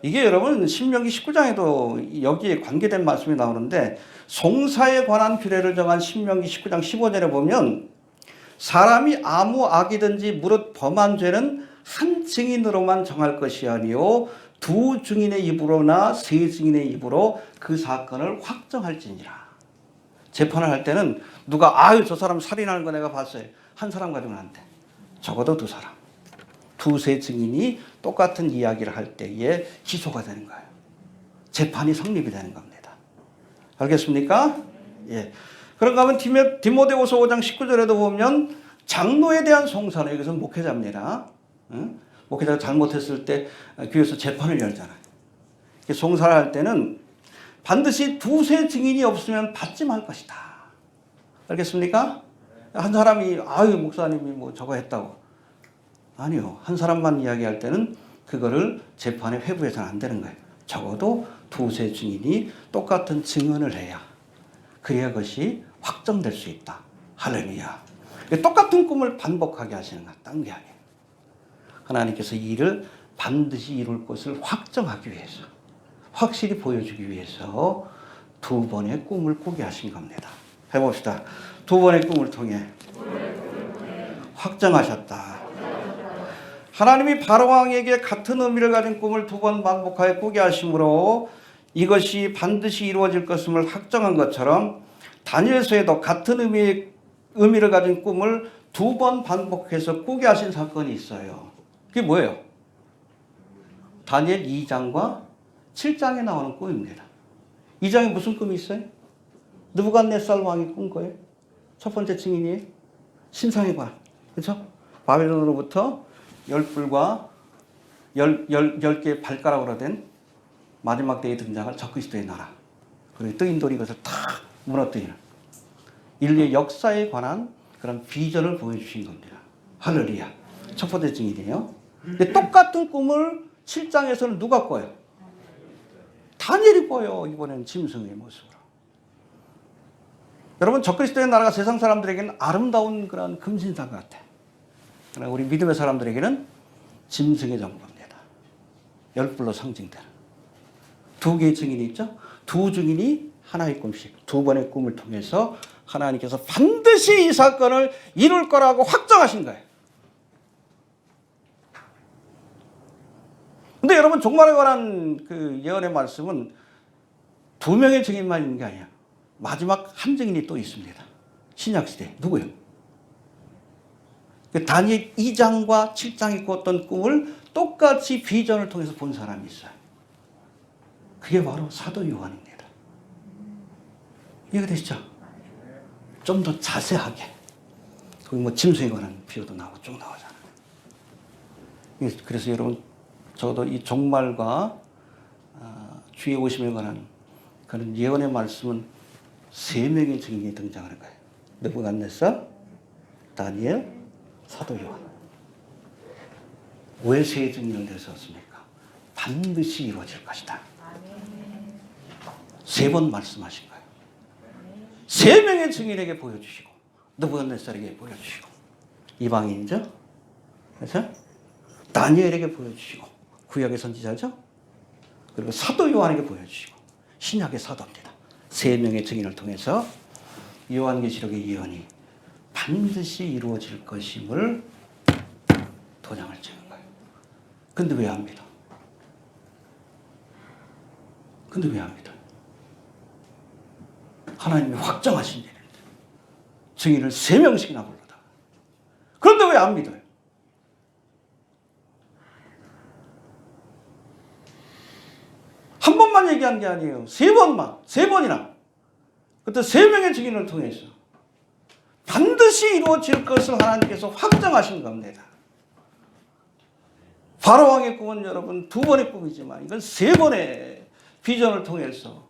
이게 여러분 신명기 19장에도 여기에 관계된 말씀이 나오는데 송사에 관한 규례를 정한 신명기 19장 15절에 보면 사람이 아무 악이든지 무릇 범한 죄는 한 증인으로만 정할 것이 아니요 2 증인의 입으로나 3 증인의 입으로 그 사건을 확정할지니라. 재판을 할 때는 누가 저 사람 살인하는 거 내가 봤어요. 한 사람 가지고는 안 돼. 적어도 2사람. 두세 증인이 똑같은 이야기를 할 때에 기소가 되는 거예요. 재판이 성립이 되는 겁니다. 알겠습니까? 예. 그런가 하면 디모데후서 5장 19절에도 보면 장로에 대한 송사는 여기서 목회자입니다. 응? 목회자가 잘못했을 때 교회에서 재판을 열잖아요. 송사를 할 때는 반드시 두세 증인이 없으면 받지 말 것이다. 알겠습니까? 한 사람이 아유 목사님이 뭐 저거 했다고. 아니요. 한 사람만 이야기할 때는 그거를 재판에 회부해서는 안 되는 거예요. 적어도 두세 증인이 똑같은 증언을 해야 그래야 그것이 확정될 수 있다. 할렐루야. 똑같은 꿈을 반복하게 하시는 것, 딴 게 아니에요. 하나님께서 이 일을 반드시 이룰 것을 확정하기 위해서, 확실히 보여주기 위해서 두 번의 꿈을 꾸게 하신 겁니다. 해봅시다. 두 번의 꿈을 통해 확정하셨다. 하나님이 바로왕에게 같은 의미를 가진 꿈을 두 번 반복하여 꾸게 하심으로 이것이 반드시 이루어질 것임을 확정한 것처럼 다니엘서에도 같은 의미를 가진 꿈을 두 번 반복해서 꾸게 하신 사건이 있어요. 그게 뭐예요? 다니엘 2장과 7장에 나오는 꿈입니다. 2장에 무슨 꿈이 있어요? 느부갓네살 왕이 꾼 거예요. 첫 번째 증인이에요. 신상의 관. 그렇죠? 바벨론으로부터 10불과 10개의 발가락으로 된 마지막 때에 등장할 적그리스도의 나라. 그리고 뜨인 돌이 이것을 다 무너뜨리는 인류의 역사에 관한 그런 비전을 보여주신 겁니다. 할렐루야. 첫 번째 증인이에요. 근데 똑같은 꿈을 7장에서는 누가 꿔요? 다니엘이 꿔요. 이번에는 짐승의 모습으로. 여러분, 적그리스도의 나라가 세상 사람들에게는 아름다운 그런 금신상 같아. 그러나 우리 믿음의 사람들에게는 짐승의 정부입니다. 10불로 상징되는. 두 개의 증인이 있죠? 두 증인이 하나의 꿈씩, 두 번의 꿈을 통해서 하나님께서 반드시 이 사건을 이룰 거라고 확정하신 거예요. 근데 여러분, 종말에 관한 그 예언의 말씀은 두 명의 증인만 있는 게 아니야. 마지막 한 증인이 또 있습니다. 신약시대. 누구예요? 다니엘 2장과 7장이 꿨던 꿈을 똑같이 비전을 통해서 본 사람이 있어요. 그게 바로 사도 요한입니다. 이해되시죠? 좀 더 자세하게. 거기 뭐 짐승에 관한 비유도 나오고 쭉 나오잖아요. 그래서 여러분, 저도 이 종말과 주의 오심에 관한 그런 예언의 말씀은 세 명의 증인이 등장하는 거예요. 느부갓네살, 다니엘, 사도 요한. 왜 세 증인을 내세웠습니까? 반드시 이루어질 것이다. 세 번 말씀하신 거예요. 세 명의 증인에게 보여주시고, 느부갓네살에게 보여주시고, 이방인이죠? 그렇죠? 다니엘에게 보여주시고, 구약의 선지자죠? 그리고 사도 요한에게 보여주시고, 신약의 사도입니다. 세 명의 증인을 통해서 요한계시록의 예언이 반드시 이루어질 것임을 도장을 찍은 거예요. 근데 왜 안 믿어? 근데 왜 안 믿어? 하나님이 확정하신 일인데 증인을 3명씩이나 불러다. 그런데 왜 안 믿어요? 한 번만 얘기한 게 아니에요. 세 번이나. 그때 3명의 증인을 통해서 반드시 이루어질 것을 하나님께서 확정하신 겁니다. 바로왕의 꿈은 여러분 2번의 꿈이지만 이건 3번의 비전을 통해서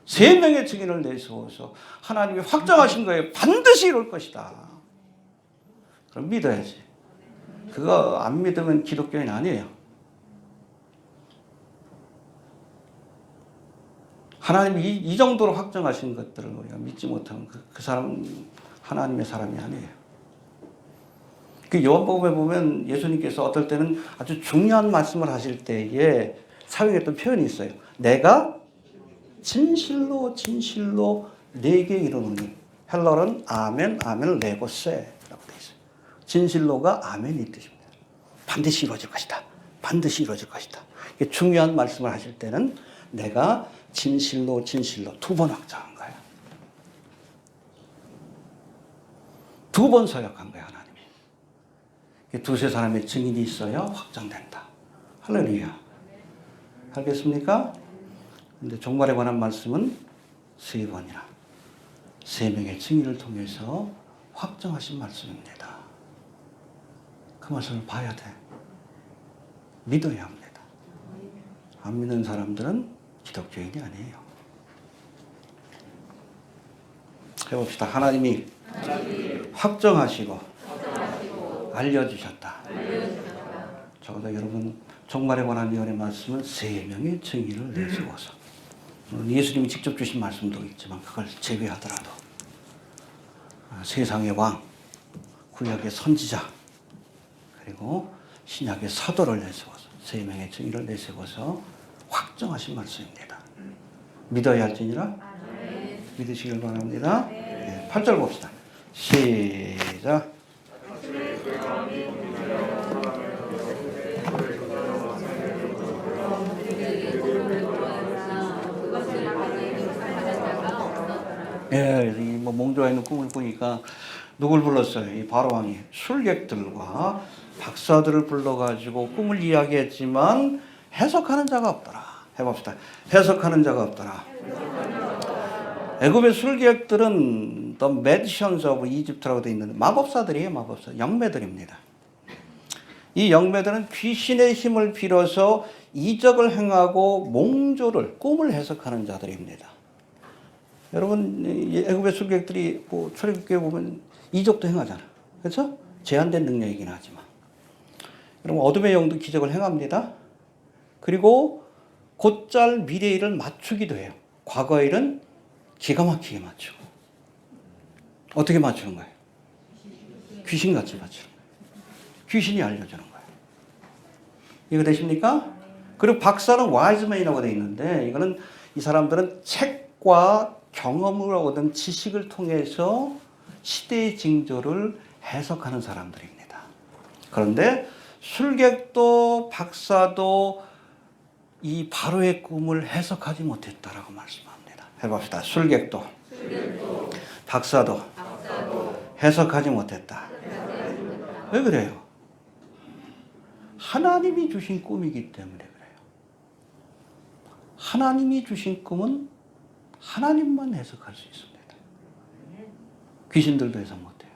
3명의 증인을 내세워서 하나님이 확정하신 거예요. 반드시 이룰 것이다. 그럼 믿어야지. 그거 안 믿으면 기독교인 아니에요. 하나님이 이 정도로 확정하신 것들을 우리가 믿지 못하면 그 사람은 하나님의 사람이 아니에요. 그 요한복음에 보면 예수님께서 어떨 때는 아주 중요한 말씀을 하실 때에 사용했던 표현이 있어요. 내가 진실로 네게 이르노니. 헬러는 아멘, 아멘을 레고세라고 되어 있어요. 진실로가 아멘이 뜻입니다. 반드시 이루어질 것이다. 반드시 이루어질 것이다. 중요한 말씀을 하실 때는 내가 진실로 2번 확정한 거예요. 2번 서약한 거예요, 하나님이. 두세 사람의 증인이 있어야 확정된다. 할렐루야. 알겠습니까? 근데 종말에 관한 말씀은 세 번이나 세 명의 증인을 통해서 확정하신 말씀입니다. 그 말씀을 봐야 돼. 믿어야 합니다. 안 믿는 사람들은 기독교인이 아니에요. 해봅시다. 하나님이 확정하시고 알려주셨다. 적어도 여러분 종말에 관한 예언의 말씀은 세 명의 증인을 내세워서 예수님이 직접 주신 말씀도 있지만 그걸 제외하더라도 세상의 왕, 구약의 선지자, 그리고 신약의 사도를 내세워서 세 명의 증인을 내세워서 확정하신 말씀입니다. 믿어야 할지니라 믿으시길 바랍니다. 8절 봅시다. 시작. 예, 뭐 몽조에 있는 꿈을 꾸니까 누굴 불렀어요? 이 바로왕이 술객들과 박사들을 불러가지고 꿈을 이야기했지만 해석하는 자가 없더라. 해봅시다. 해석하는 자가 없더라. 애굽의 술객들은 The Magicians of Egypt라고 되어 있는데 마법사들이에요. 마법사. 영매들입니다. 이 영매들은 귀신의 힘을 빌어서 이적을 행하고 몽조를 꿈을 해석하는 자들입니다. 여러분 애굽의 술객들이 뭐 출애굽기에 보면 이적도 행하잖아. 그렇죠? 제한된 능력이긴 하지만 여러분 어둠의 영도 기적을 행합니다. 그리고 곧잘 미래 일을 맞추기도 해요. 과거 일은 기가 막히게 맞추고. 어떻게 맞추는 거예요? 귀신같이 맞추는 거예요. 귀신이 알려주는 거예요. 이거 되십니까? 그리고 박사는 와이즈맨이라고 되어 있는데 이거는 이 사람들은 책과 경험을 얻은 지식을 통해서 시대의 징조를 해석하는 사람들입니다. 그런데 술객도 박사도 이 바로의 꿈을 해석하지 못했다라고 말씀합니다. 해봅시다. 술객도 박사도 해석하지 못했다. 왜 그래요? 하나님이 주신 꿈이기 때문에 그래요. 하나님이 주신 꿈은 하나님만 해석할 수 있습니다. 귀신들도 해석 못해요.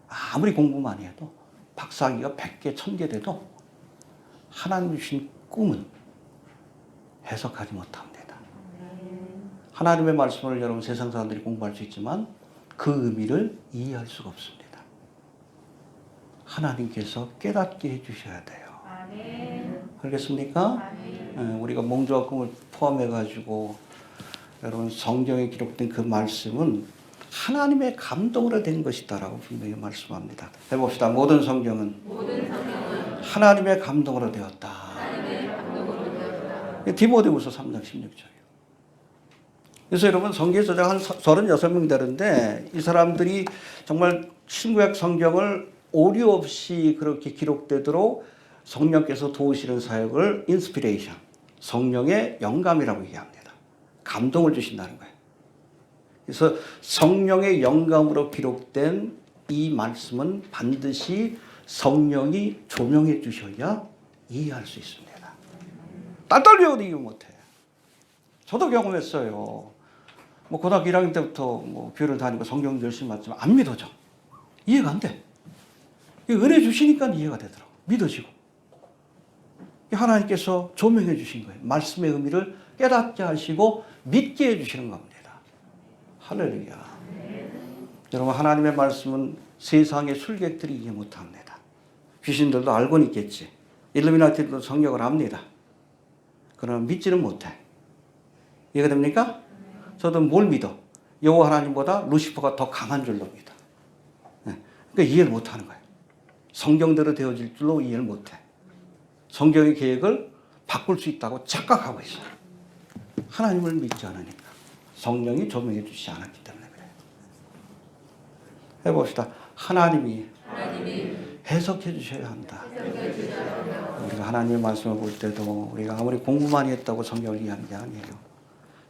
아무리 공부 많이 해도 박사학위가 100개, 1000개 돼도 하나님 주신 꿈은 해석하지 못합니다. 하나님의 말씀을 여러분 세상 사람들이 공부할 수 있지만 그 의미를 이해할 수가 없습니다. 하나님께서 깨닫게 해주셔야 돼요. 알겠습니까? 우리가 몽조와 꿈을 포함해가지고 여러분 성경에 기록된 그 말씀은 하나님의 감동으로 된 것이다라고 분명히 말씀합니다. 해봅시다. 모든 성경은 하나님의 감동으로 되었다. 디모데후서 3장 16절이에요. 그래서 여러분 성경 저자가 한 36명 되는데 이 사람들이 정말 신구약 성경을 오류 없이 그렇게 기록되도록 성령께서 도우시는 사역을 인스피레이션, 성령의 영감이라고 얘기합니다. 감동을 주신다는 거예요. 그래서 성령의 영감으로 기록된 이 말씀은 반드시 성령이 조명해 주셔야 이해할 수 있습니다. 딸딸 배워도 이해 못해. 저도 경험했어요. 뭐 고등학교 1학년 때부터 뭐 교회를 다니고 성경 열심히 봤지만 안 믿어져. 이해가 안 돼. 은혜 주시니까 이해가 되더라고. 믿어지고. 하나님께서 조명해 주신 거예요. 말씀의 의미를 깨닫게 하시고 믿게 해주시는 겁니다. 할렐루야. 여러분 하나님의 말씀은 세상의 술객들이 이해 못합니다. 귀신들도 알고는 있겠지. 일루미나티도 성경을 압니다. 그러나 믿지는 못해. 이해가 됩니까? 저도 뭘 믿어? 여호와 하나님보다 루시퍼가 더 강한 줄로 믿어. 그러니까 이해를 못하는 거예요. 성경대로 되어질 줄로 이해를 못해. 성경의 계획을 바꿀 수 있다고 착각하고 있어요. 하나님을 믿지 않으니까. 성령이 조명해 주시지 않았기 때문에 그래요. 해봅시다. 하나님이 해석해 주셔야 한다. 우리가 하나님의 말씀을 볼 때도 우리가 아무리 공부 많이 했다고 성경을 이해하는 게 아니에요.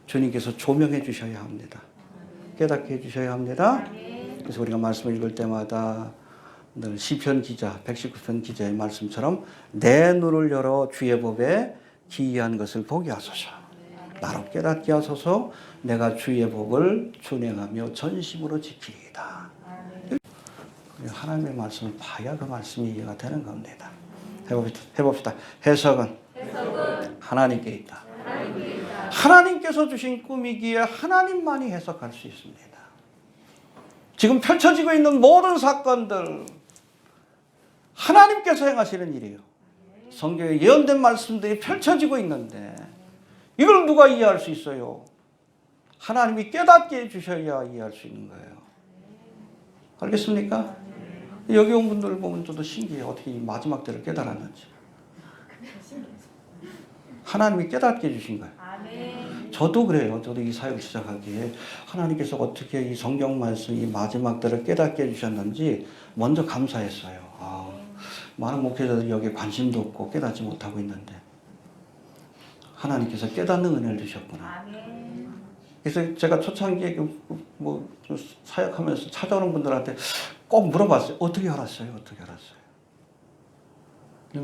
주님께서 조명해 주셔야 합니다. 깨닫게 해 주셔야 합니다. 그래서 우리가 말씀을 읽을 때마다 늘 시편 기자 119편 기자의 말씀처럼 내 눈을 열어 주의 법에 기이한 것을 보게 하소서. 나로 깨닫게 하소서. 내가 주의 법을 준행하며 전심으로 지키리이다. 하나님의 말씀을 봐야 그 말씀이 이해가 되는 겁니다. 해봅시다. 해석은 하나님께 있다. 하나님께서 주신 꿈이기에 하나님만이 해석할 수 있습니다. 지금 펼쳐지고 있는 모든 사건들 하나님께서 행하시는 일이에요. 성경에 예언된 말씀들이 펼쳐지고 있는데 이걸 누가 이해할 수 있어요? 하나님이 깨닫게 해주셔야 이해할 수 있는 거예요. 알겠습니까? 여기 온 분들 보면 저도 신기해요. 어떻게 이 마지막 때를 깨달았는지. 하나님이 깨닫게 해주신 거예요. 저도 그래요. 저도 이 사역을 시작하기에 하나님께서 어떻게 이 성경 말씀, 이 마지막 때를 깨닫게 해주셨는지 먼저 감사했어요. 많은 목회자들이 여기에 관심도 없고 깨닫지 못하고 있는데 하나님께서 깨닫는 은혜를 주셨구나. 그래서 제가 초창기에 사역하면서 찾아오는 분들한테 꼭 물어봤어요. 어떻게 알았어요? 어떻게 알았어요?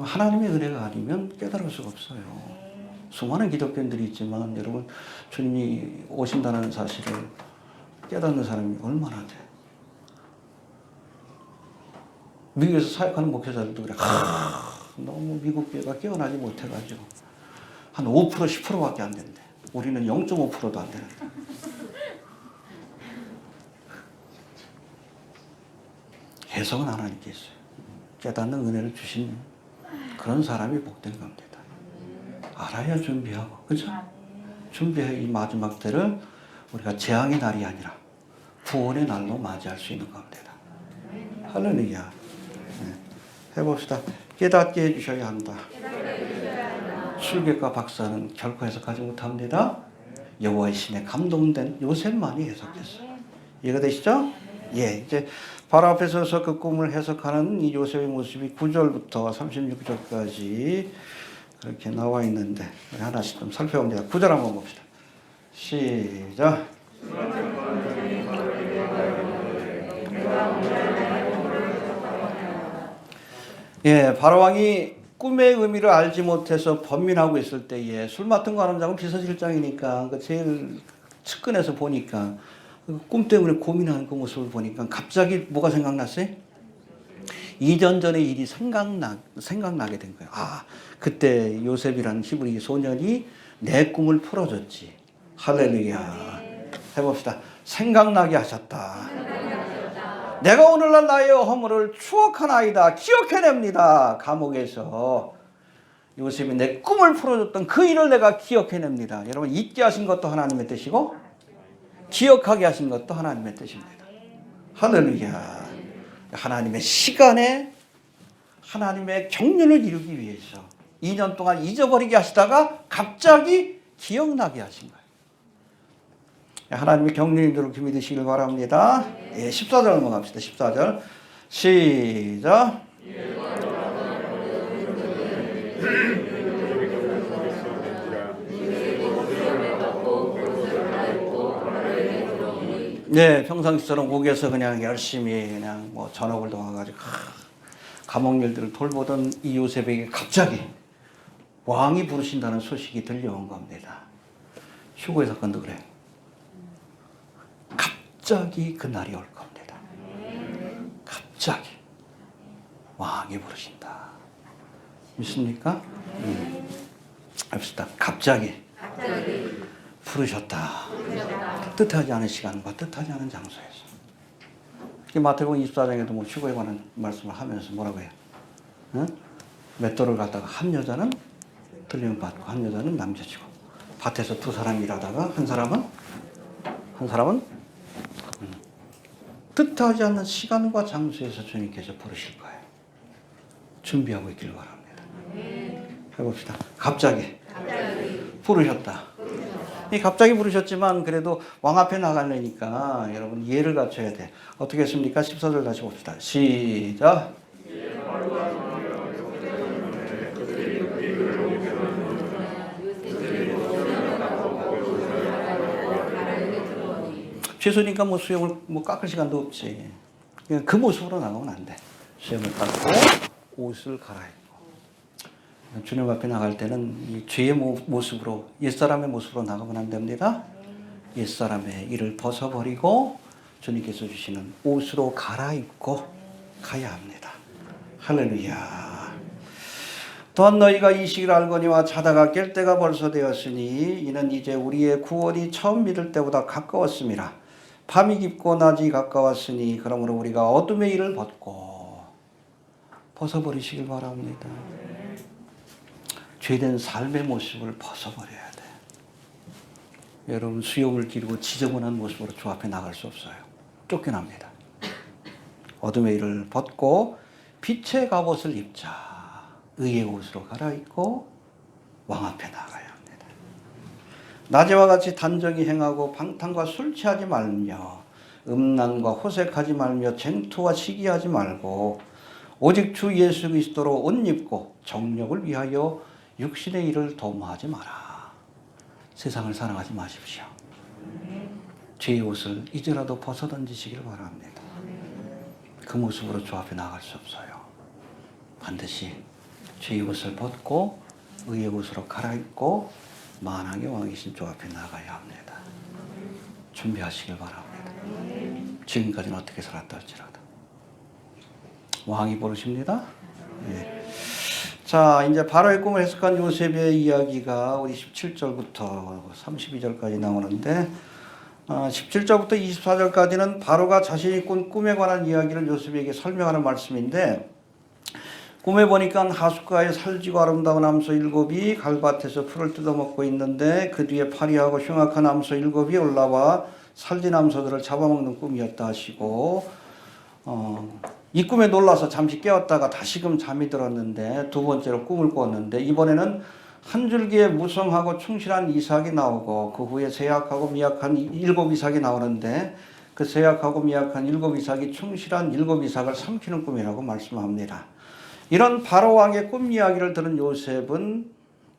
하나님의 은혜가 아니면 깨달을 수가 없어요. 수많은 기독교인들이 있지만 여러분 주님이 오신다는 사실을 깨닫는 사람이 얼마나 돼? 미국에서 사역하는 목회자들도 그래. 너무 미국 교회가 깨어나지 못해가지고 한 5% 10%밖에 안 된대. 우리는 0.5%도 안 되는데. 해석은 하나님께 있어요. 깨닫는 은혜를 주신 그런 사람이 복된 겁니다. 알아야 준비하고, 그죠? 준비해 이 마지막 때를 우리가 재앙의 날이 아니라 구원의 날로 맞이할 수 있는 겁니다. 할렐루야. 네. 해봅시다. 깨닫게 해주셔야 한다. 술객과 박사는 결코 해석하지 못합니다. 여호와의 신에 감동된 요셉만이 해석했어요. 이해가 되시죠? 예, 이제 바로 앞에 서서 그 꿈을 해석하는 이 요셉의 모습이 9절부터 36절까지 그렇게 나와 있는데 하나씩 좀 살펴봅니다. 9절 한번 봅시다. 시작. 예, 바로왕이 꿈의 의미를 알지 못해서 번민하고 있을 때에 술 맡은 거 하는 장은 비서실장이니까 그 제일 측근에서 보니까 꿈 때문에 고민하는 그 모습을 보니까 갑자기 뭐가 생각났어요? 2년 전의 일이 생각나게 된 거예요. 그때 요셉이라는 히브리 소년이 내 꿈을 풀어줬지. 할렐루야. 해봅시다. 생각나게 하셨다. 내가 오늘날 나의 허물을 추억하나이다. 기억해냅니다. 감옥에서 요셉이 내 꿈을 풀어줬던 그 일을 내가 기억해냅니다. 여러분, 잊게 하신 것도 하나님의 뜻이고 기억하게 하신 것도 하나님의 뜻입니다. 할렐루야. 하나님의 시간에 하나님의 경륜을 이루기 위해서 2년 동안 잊어버리게 하시다가 갑자기 기억나게 하신 거예요. 하나님의 경륜이 이렇게 믿으시길 바랍니다. 예, 14절 넘어갑시다. 14절 시작. 네, 평상시처럼 거기에서 그냥 열심히 그냥 뭐 전업을 도와가지고 감옥 일들을 돌보던 이 요셉에게 갑자기 왕이 부르신다는 소식이 들려온 겁니다. 휴거의 사건도 그래요. 갑자기 그 날이 올 겁니다. 갑자기 왕이 부르신다. 믿습니까? 합시다. 갑자기 부르셨다. 뜻하지 않은 시간과 뜻하지 않은 장소에서. 마태복음 24장에도 뭐 휴거에 관한 말씀을 하면서 뭐라고 해요? 맷돌을 갖다가 한 여자는 들림을 받고 한 여자는 남겨지고 밭에서 두 사람이 일하다가 한 사람은 뜻하지 않는 시간과 장소에서 주님께서 부르실 거예요. 준비하고 있길 바랍니다. 해봅시다. 갑자기 부르셨다. 갑자기 부르셨지만 그래도 왕 앞에 나가려니까 여러분 예를 갖춰야 돼. 어떻게 했습니까? 14절 다시 봅시다. 시작. 죄수니까 뭐 수염을 뭐 깎을 시간도 없지. 그 모습으로 나가면 안 돼. 수염을 깎고 옷을 갈아입고 주님 앞에 나갈 때는 이 죄의 모습으로 옛사람의 모습으로 나가면 안 됩니다. 옛사람의 일을 벗어버리고 주님께서 주시는 옷으로 갈아입고 가야 합니다. 할렐루야. 또한 너희가 이 시기를 알거니와 자다가 깰 때가 벌써 되었으니 이는 이제 우리의 구원이 처음 믿을 때보다 가까웠음이라. 밤이 깊고 낮이 가까웠으니 그러므로 우리가 어둠의 일을 벗어버리시길 바랍니다. 죄된 삶의 모습을 벗어버려야 돼. 여러분 수염을 기르고 지저분한 모습으로 주 앞에 나갈 수 없어요. 쫓겨납니다. 어둠의 일을 벗고 빛의 갑옷을 입자. 의의 옷으로 갈아입고 왕 앞에 나가야 합니다. 낮에와 같이 단정히 행하고 방탕과 술 취하지 말며 음란과 호색하지 말며 쟁투와 시기하지 말고 오직 주 예수 그리스도로 옷 입고 정력을 위하여 육신의 일을 도모하지 마라. 세상을 사랑하지 마십시오. 죄의 옷을 이제라도 벗어던지시길 바랍니다. 그 모습으로 주 앞에 나갈 수 없어요. 반드시 죄의 옷을 벗고 의의 옷으로 갈아입고 만왕의 왕이신 주 앞에 나가야 합니다. 준비하시길 바랍니다. 지금까지는 어떻게 살았다 할지라도 왕이 부르십니다. 네. 자, 이제 바로의 꿈을 해석한 요셉의 이야기가 우리 17절부터 32절까지 나오는데 17절부터 24절까지는 바로가 자신이 꾼 꿈에 관한 이야기를 요셉에게 설명하는 말씀인데 꿈에 보니까 하숫가에 살지고 아름다운 암소 7이 갈밭에서 풀을 뜯어먹고 있는데 그 뒤에 파리하고 흉악한 암소 7이 올라와 살진 암소들을 잡아먹는 꿈이었다 하시고 이 꿈에 놀라서 잠시 깨었다가 다시금 잠이 들었는데 두 번째로 꿈을 꿨는데 이번에는 한 줄기에 무성하고 충실한 이삭이 나오고 그 후에 세약하고 미약한 7 이삭이 나오는데 그 세약하고 미약한 7 이삭이 충실한 7 이삭을 삼키는 꿈이라고 말씀합니다. 이런 바로 왕의 꿈 이야기를 들은 요셉은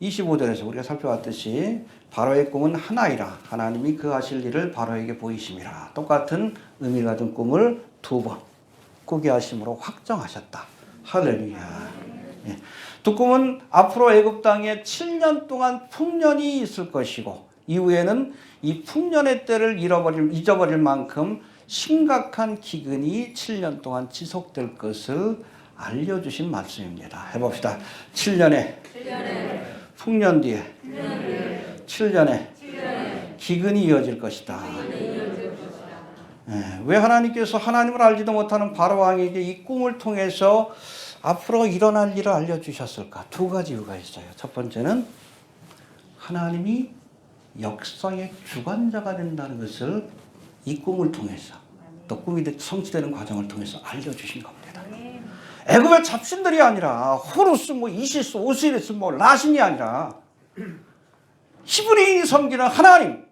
25절에서 우리가 살펴봤듯이 바로의 꿈은 하나이라 하나님이 그 하실 일을 바로에게 보이심이라 똑같은 의미 가진 꿈을 2번 꾸게 하심으로 확정하셨다. 할렐루야. 예. 두 꿈은 앞으로 애굽 땅에 7년 동안 풍년이 있을 것이고 이후에는 이 풍년의 때를 잊어버릴 만큼 심각한 기근이 7년 동안 지속될 것을 알려주신 말씀입니다. 해봅시다. 7년에 풍년 뒤에 7년에 기근이 이어질 것이다. 왜 하나님께서 하나님을 알지도 못하는 바로 왕에게 이 꿈을 통해서 앞으로 일어날 일을 알려주셨을까? 2가지 이유가 있어요. 첫 번째는 하나님이 역사의 주관자가 된다는 것을 이 꿈을 통해서 또 꿈이 성취되는 과정을 통해서 알려주신 겁니다. 애굽의 잡신들이 아니라 호루스, 이시스, 오시리스, 라신이 아니라 히브리인이 섬기는 하나님,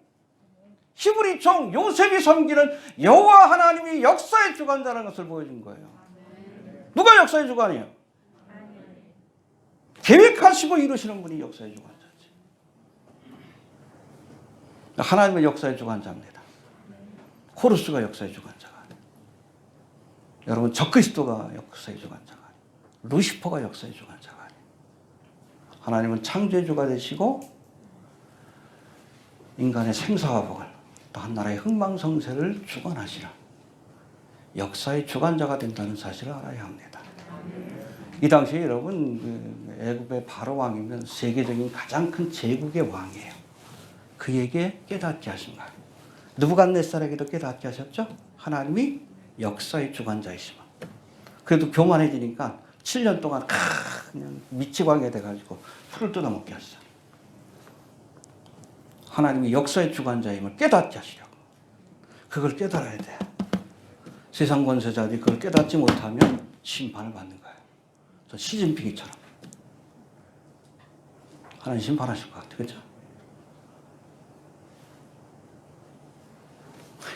히브리 종 요셉이 섬기는 여호와 하나님이 역사의 주관자라는 것을 보여준 거예요. 누가 역사의 주관이에요? 계획하시고 이루시는 분이 역사의 주관자지. 하나님은 역사의 주관자입니다. 호루스가 역사의 주관자가 아니에요. 여러분 적그리스도가 역사의 주관자가 아니에요. 루시퍼가 역사의 주관자가 아니에요. 하나님은 창조의 주가 되시고 인간의 생사와 복을 또 한 나라의 흥망성쇠를 주관하시라. 역사의 주관자가 된다는 사실을 알아야 합니다. 이 당시에 여러분 애굽의 바로 왕이면 세계적인 가장 큰 제국의 왕이에요. 그에게 깨닫게 하신 거예요. 느부갓네살에게도 깨닫게 하셨죠? 하나님이 역사의 주관자이시면. 그래도 교만해지니까 7년 동안 그냥 미치광이 돼가지고 풀을 뜯어먹게 하시죠. 하나님이 역사의 주관자임을 깨닫게 하시려고. 그걸 깨달아야 돼. 세상 권세자들이 그걸 깨닫지 못하면 심판을 받는 거예요. 시진핑이처럼. 하나님 심판하실 것 같아요. 그렇죠?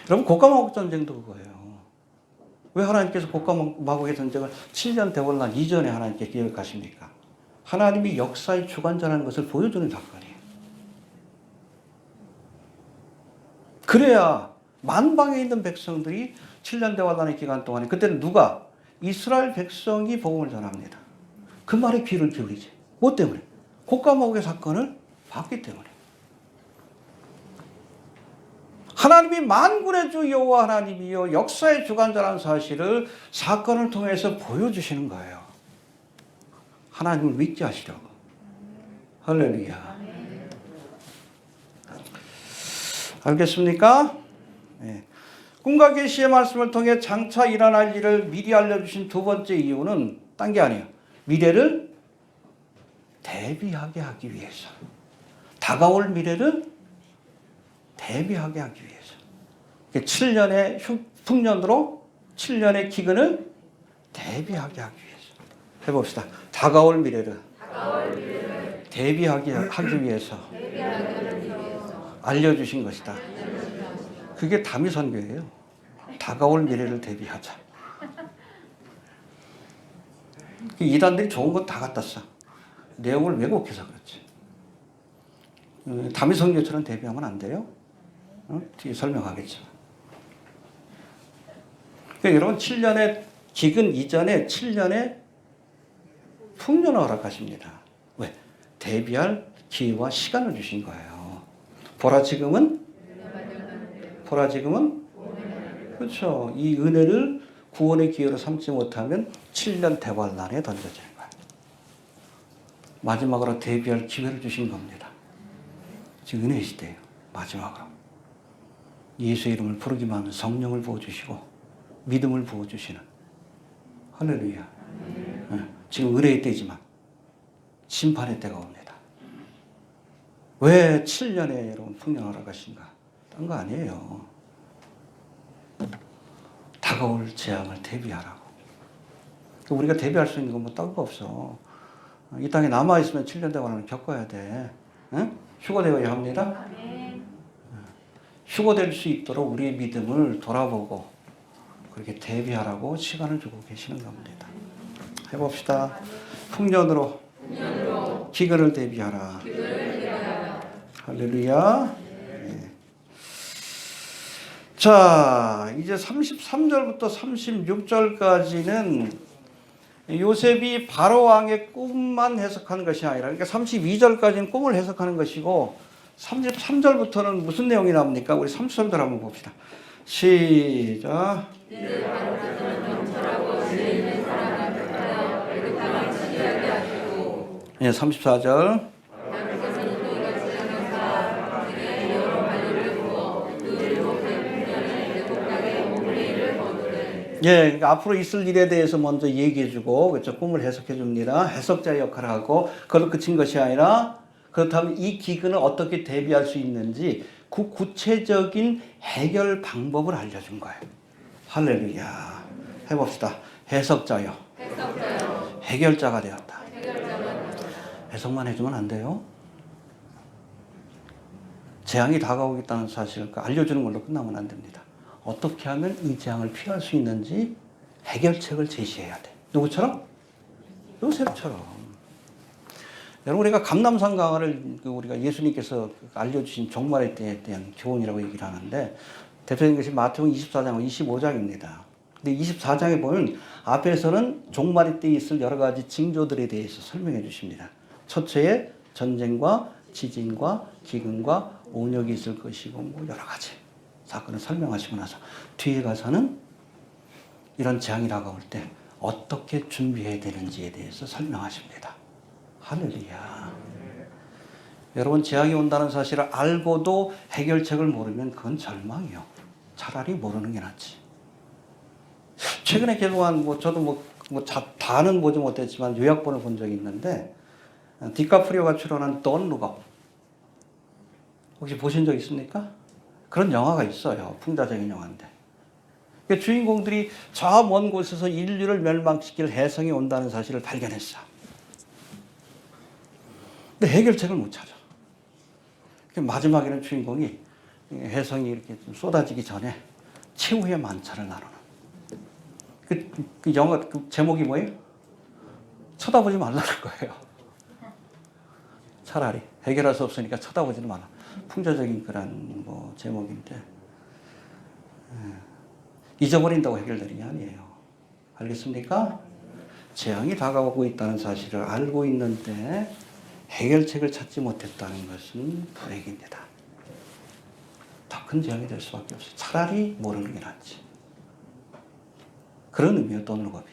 여러분 곡간마국 전쟁도 그거예요. 왜 하나님께서 곡간마국의 전쟁을 7년 대원란 이전에 하나님께 기획하십니까? 하나님이 역사의 주관자라는 것을 보여주는 사건이에요. 그래야 만방에 있는 백성들이 7년 대환란의 기간 동안에 그때는 누가 이스라엘 백성이 복음을 전합니다. 그 말에 귀를 기울이지. 뭐 때문에? 곡감옥의 사건을 봤기 때문에. 하나님이 만군의 주 여호와 하나님이요 역사의 주관자라는 사실을 사건을 통해서 보여주시는 거예요. 하나님을 믿게 하시려고. 할렐루야. 알겠습니까? 네. 꿈과 계시의 말씀을 통해 장차 일어날 일을 미리 알려주신 두 번째 이유는 딴 게 아니에요. 미래를 대비하게 하기 위해서. 다가올 미래를 대비하게 하기 위해서. 7년의 풍년으로 7년의 기근을 대비하게 하기 위해서. 해봅시다. 다가올 미래를 대비하게 하기 위해서 알려주신 것이다. 그게 다미선교예요. 다가올 미래를 대비하자. 이단들이 좋은 건 다 갖다 써. 내용을 왜곡해서 그렇지. 다미선교처럼 대비하면 안 돼요. 뒤에 설명하겠죠. 그러니까 여러분 7년의 기근 이전에 7년의 풍년을 허락하십니다. 왜? 대비할 기회와 시간을 주신 거예요. 보라 지금은 그렇죠. 이 은혜를 구원의 기회로 삼지 못하면 7년 대환란에 던져지는 거예요. 마지막으로 대비할 기회를 주신 겁니다. 지금 은혜의 시대예요. 마지막으로. 예수의 이름을 부르기만 하면 성령을 부어주시고 믿음을 부어주시는 할렐루야. 네. 지금 은혜의 때지만 심판의 때가 옵니다. 왜 7년에 여러분 풍년을 허락하신가? 딴 거 아니에요. 다가올 재앙을 대비하라고. 우리가 대비할 수 있는 건 뭐 딴 거 없어. 이 땅에 남아있으면 7년 대환을 겪어야 돼. 응? 휴거되어야 합니다. 휴거될 수 있도록 우리의 믿음을 돌아보고 그렇게 대비하라고 시간을 주고 계시는 겁니다. 해봅시다. 풍년으로 기근을 대비하라. 할렐루야. 네. 자, 이제 33절부터 36절까지는 요셉이 바로 왕의 꿈만 해석하는 것이 아니라, 그러니까 32절까지는 꿈을 해석하는 것이고 33절부터는 무슨 내용이 나옵니까? 우리 33절 한번 봅시다. 시작. 네, 34절. 예, 그러니까 앞으로 있을 일에 대해서 먼저 얘기해주고, 그렇죠? 꿈을 해석해줍니다. 해석자의 역할을 하고, 그걸로 그친 것이 아니라, 그렇다면 이 기근을 어떻게 대비할 수 있는지 그 구체적인 해결 방법을 알려준 거예요. 할렐루야. 해봅시다. 해석자요. 해결자가 되었다. 해석만 해주면 안 돼요. 재앙이 다가오겠다는 사실을 알려주는 걸로 끝나면 안 됩니다. 어떻게 하면 이 재앙을 피할 수 있는지 해결책을 제시해야 돼. 누구처럼? 요셉처럼. 여러분, 우리가 감람산 강화를 우리가 예수님께서 알려주신 종말의 때에 대한 교훈이라고 얘기를 하는데, 대표적인 것이 마태복음 24장과 25장입니다. 근데 24장에 보면 앞에서는 종말의 때에 있을 여러 가지 징조들에 대해서 설명해 주십니다. 첫째에 전쟁과 지진과 기근과 온역이 있을 것이고 뭐 여러 가지 사건을 설명하시고 나서 뒤에 가서는 이런 재앙이 다가올 때 어떻게 준비해야 되는지에 대해서 설명하십니다. 할렐루야. 여러분, 재앙이 온다는 사실을 알고도 해결책을 모르면 그건 절망이요. 차라리 모르는 게 낫지. 최근에 개봉한 저도 다는 보지 못했지만 요약본을 본 적이 있는데, 디카프리오가 출연한 돈 룩업 혹시 보신 적 있습니까? 그런 영화가 있어요. 풍자적인 영화인데. 주인공들이 저 먼 곳에서 인류를 멸망시킬 해성이 온다는 사실을 발견했어. 근데 해결책을 못 찾아. 마지막에는 주인공이 해성이 이렇게 좀 쏟아지기 전에 최후의 만찬을 나누는. 그 영화 제목이 뭐예요? 쳐다보지 말라는 거예요. 차라리 해결할 수 없으니까 쳐다보지는 말라. 풍자적인 그런 제목인데, 잊어버린다고 해결되는 게 아니에요. 알겠습니까? 재앙이 다가오고 있다는 사실을 알고 있는데 해결책을 찾지 못했다는 것은 불행입니다. 더 큰 재앙이 될 수밖에 없어요. 차라리 모르는 게 낫지. 그런 의미예요, 돈을겁이.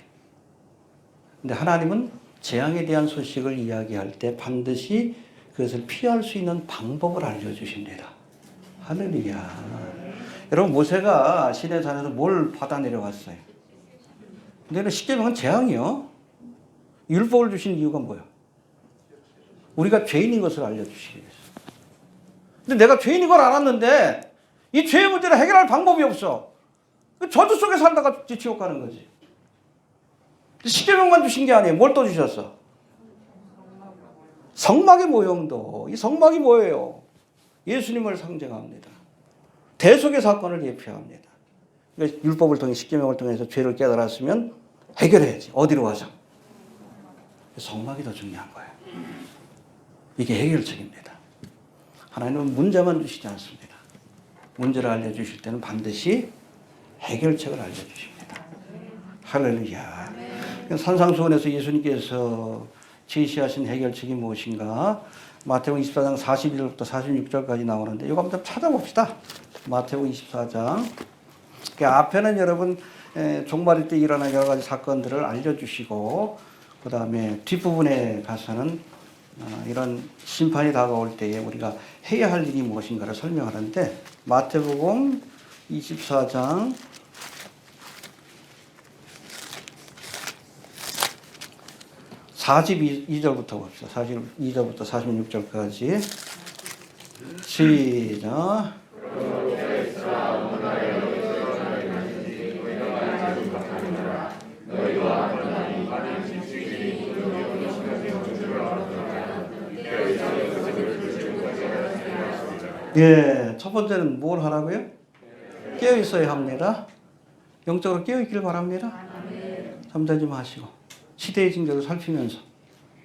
근데 하나님은 재앙에 대한 소식을 이야기할 때 반드시 그것을 피할 수 있는 방법을 알려주십니다. 할렐루야. 여러분, 모세가 시내산에서 뭘 받아 내려왔어요? 근데 십계명은 재앙이요. 율법을 주신 이유가 뭐예요? 우리가 죄인인 것을 알려주시기 위해서. 근데 내가 죄인인 걸 알았는데 이 죄의 문제를 해결할 방법이 없어. 저주 속에 살다가 지옥 가는 거지. 십계명만 주신 게 아니에요. 뭘 또 주셨어? 성막의 모형도. 이 성막이 뭐예요? 예수님을 상징합니다. 대속의 사건을 예표합니다. 그러니까 율법을 통해 십계명을 통해서 죄를 깨달았으면 해결해야지. 어디로 가서? 성막이 더 중요한 거예요. 이게 해결책입니다. 하나님은 문제만 주시지 않습니다. 문제를 알려주실 때는 반드시 해결책을 알려주십니다. 할렐루야. 산상수훈에서 예수님께서 제시하신 해결책이 무엇인가? 마태복음 24장 41절부터 46절까지 나오는데 이거 한번 찾아봅시다. 마태복음 24장. 그 앞에는 여러분 종말일 때 일어난 여러 가지 사건들을 알려주시고 그 다음에 뒷부분에 가서는 이런 심판이 다가올 때에 우리가 해야 할 일이 무엇인가를 설명하는데 마태복음 24장 42절부터 봅시다. 42절부터 46절까지 시작. 예, 첫 번째는 뭘 하라고요? 깨어 있어야 합니다. 영적으로 깨어 있길 바랍니다. 잠자지 마시고 시대의 징조를 살피면서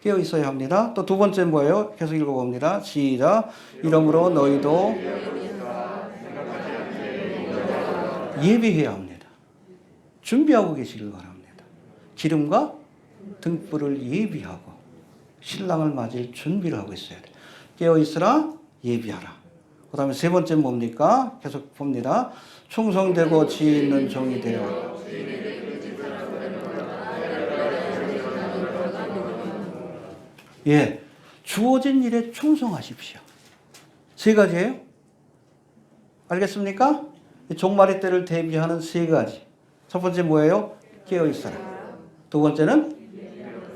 깨어 있어야 합니다. 또 두 번째는 뭐예요? 계속 읽어봅니다. 시작. 이러므로 너희도 예비해야 합니다. 준비하고 계시길 바랍니다. 기름과 등불을 예비하고 신랑을 맞을 준비를 하고 있어야 돼요. 깨어 있으라, 예비하라. 그 다음에 세 번째 뭡니까? 계속 봅니다. 충성되고 지혜 있는 종이 되어 예, 주어진 일에 충성하십시오. 세 가지예요. 알겠습니까? 종말의 때를 대비하는 세 가지. 첫 번째 뭐예요? 깨어 있어라. 두 번째는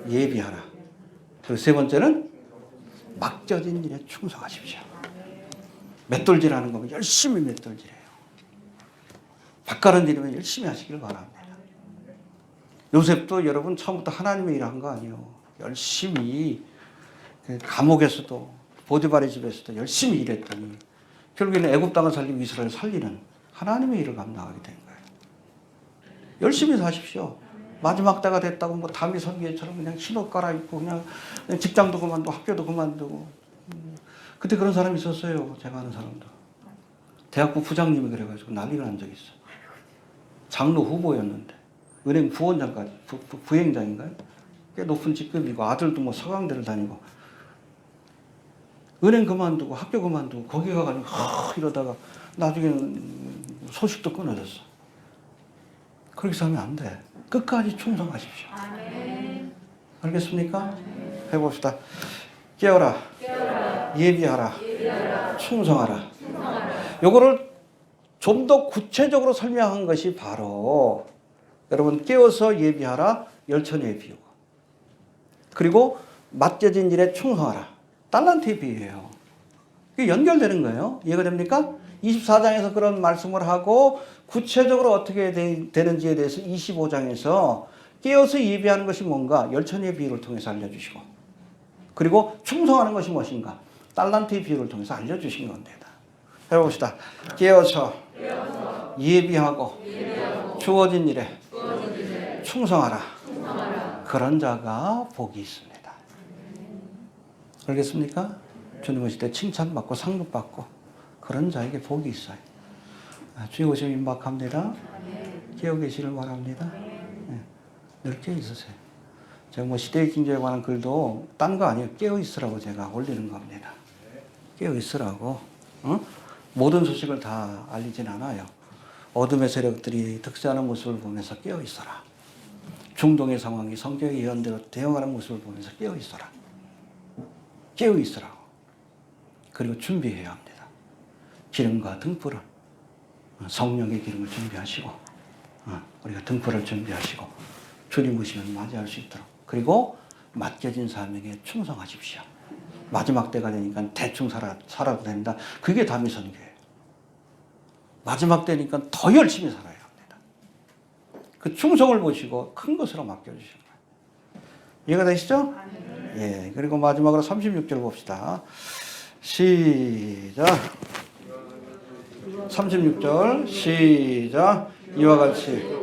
예비하라. 그리고 세 번째는 맡겨진 일에 충성하십시오. 맷돌질하는 거면 열심히 맷돌질해요. 밭가는 일이면 열심히 하시길 바랍니다. 요셉도 여러분 처음부터 하나님의 일을 한 거 아니에요. 열심히 감옥에서도 보디발의 집에서도 열심히 일했더니 결국에는 애굽 땅을 살리고 이스라엘을 살리는 하나님의 일을 감당하게 된 거예요. 열심히 사십시오. 마지막 때가 됐다고 뭐 다미 선비처럼 그냥 흰옷 갈아입고 그냥 직장도 그만두고 학교도 그만두고. 그때 그런 사람이 있었어요. 제가 아는 사람도. 대학부 부장님이 그래가지고 난리가 난 적이 있어. 장로 후보였는데 은행 부원장까지 부행장인가요? 꽤 높은 직급이고 아들도 뭐 서강대를 다니고 은행 그만두고 학교 그만두고 거기 가가지고 이러다가 나중에는 소식도 끊어졌어. 그렇게 하면 안 돼. 끝까지 충성하십시오. 아멘. 알겠습니까? 해봅시다. 깨어라. 예비하라. 충성하라. 요거를 좀 더 구체적으로 설명한 것이 바로 여러분 깨어서 예비하라. 열처녀의 비유고. 그리고 맡겨진 일에 충성하라. 달란트의 비유예요. 이게 연결되는 거예요. 이해가 됩니까? 24장에서 그런 말씀을 하고 구체적으로 어떻게 되는지에 대해서 25장에서 깨어서 예비하는 것이 뭔가 열처녀의 비유를 통해서 알려주시고 그리고 충성하는 것이 무엇인가 달란트의 비유를 통해서 알려주신 겁니다. 해봅시다. 깨어서 예비하고 주어진 일에 충성하라. 그런 자가 복이 있습니다. 알겠습니까? 주님 오실 때 칭찬받고 상급받고 그런 자에게 복이 있어요. 주님 오시면 임박합니다. 깨어 계시를 바랍니다. 늘 깨어 있으세요. 제가 뭐 시대의 징조에 관한 글도 딴 거 아니에요. 깨어 있으라고 제가 올리는 겁니다. 깨어 있으라고. 모든 소식을 다 알리진 않아요. 어둠의 세력들이 득세하는 모습을 보면서 깨어 있어라. 중동의 상황이 성경의 예언대로 대응하는 모습을 보면서 깨어 있어라. 깨어 있으라고. 그리고 준비해야 합니다. 기름과 등불을, 성령의 기름을 준비하시고, 우리가 등불을 준비하시고, 주님 오시면 맞이할 수 있도록. 그리고 맡겨진 사명에 충성하십시오. 마지막 때가 되니까 대충 살아도 된다. 그게 다미선교예요. 마지막 때니까 더 열심히 살아야 합니다. 그 충성을 보시고 큰 것으로 맡겨주시는 거예요. 이해가 되시죠? 예. 그리고 마지막으로 36절 봅시다. 시작. 36절 시작. 이와 같이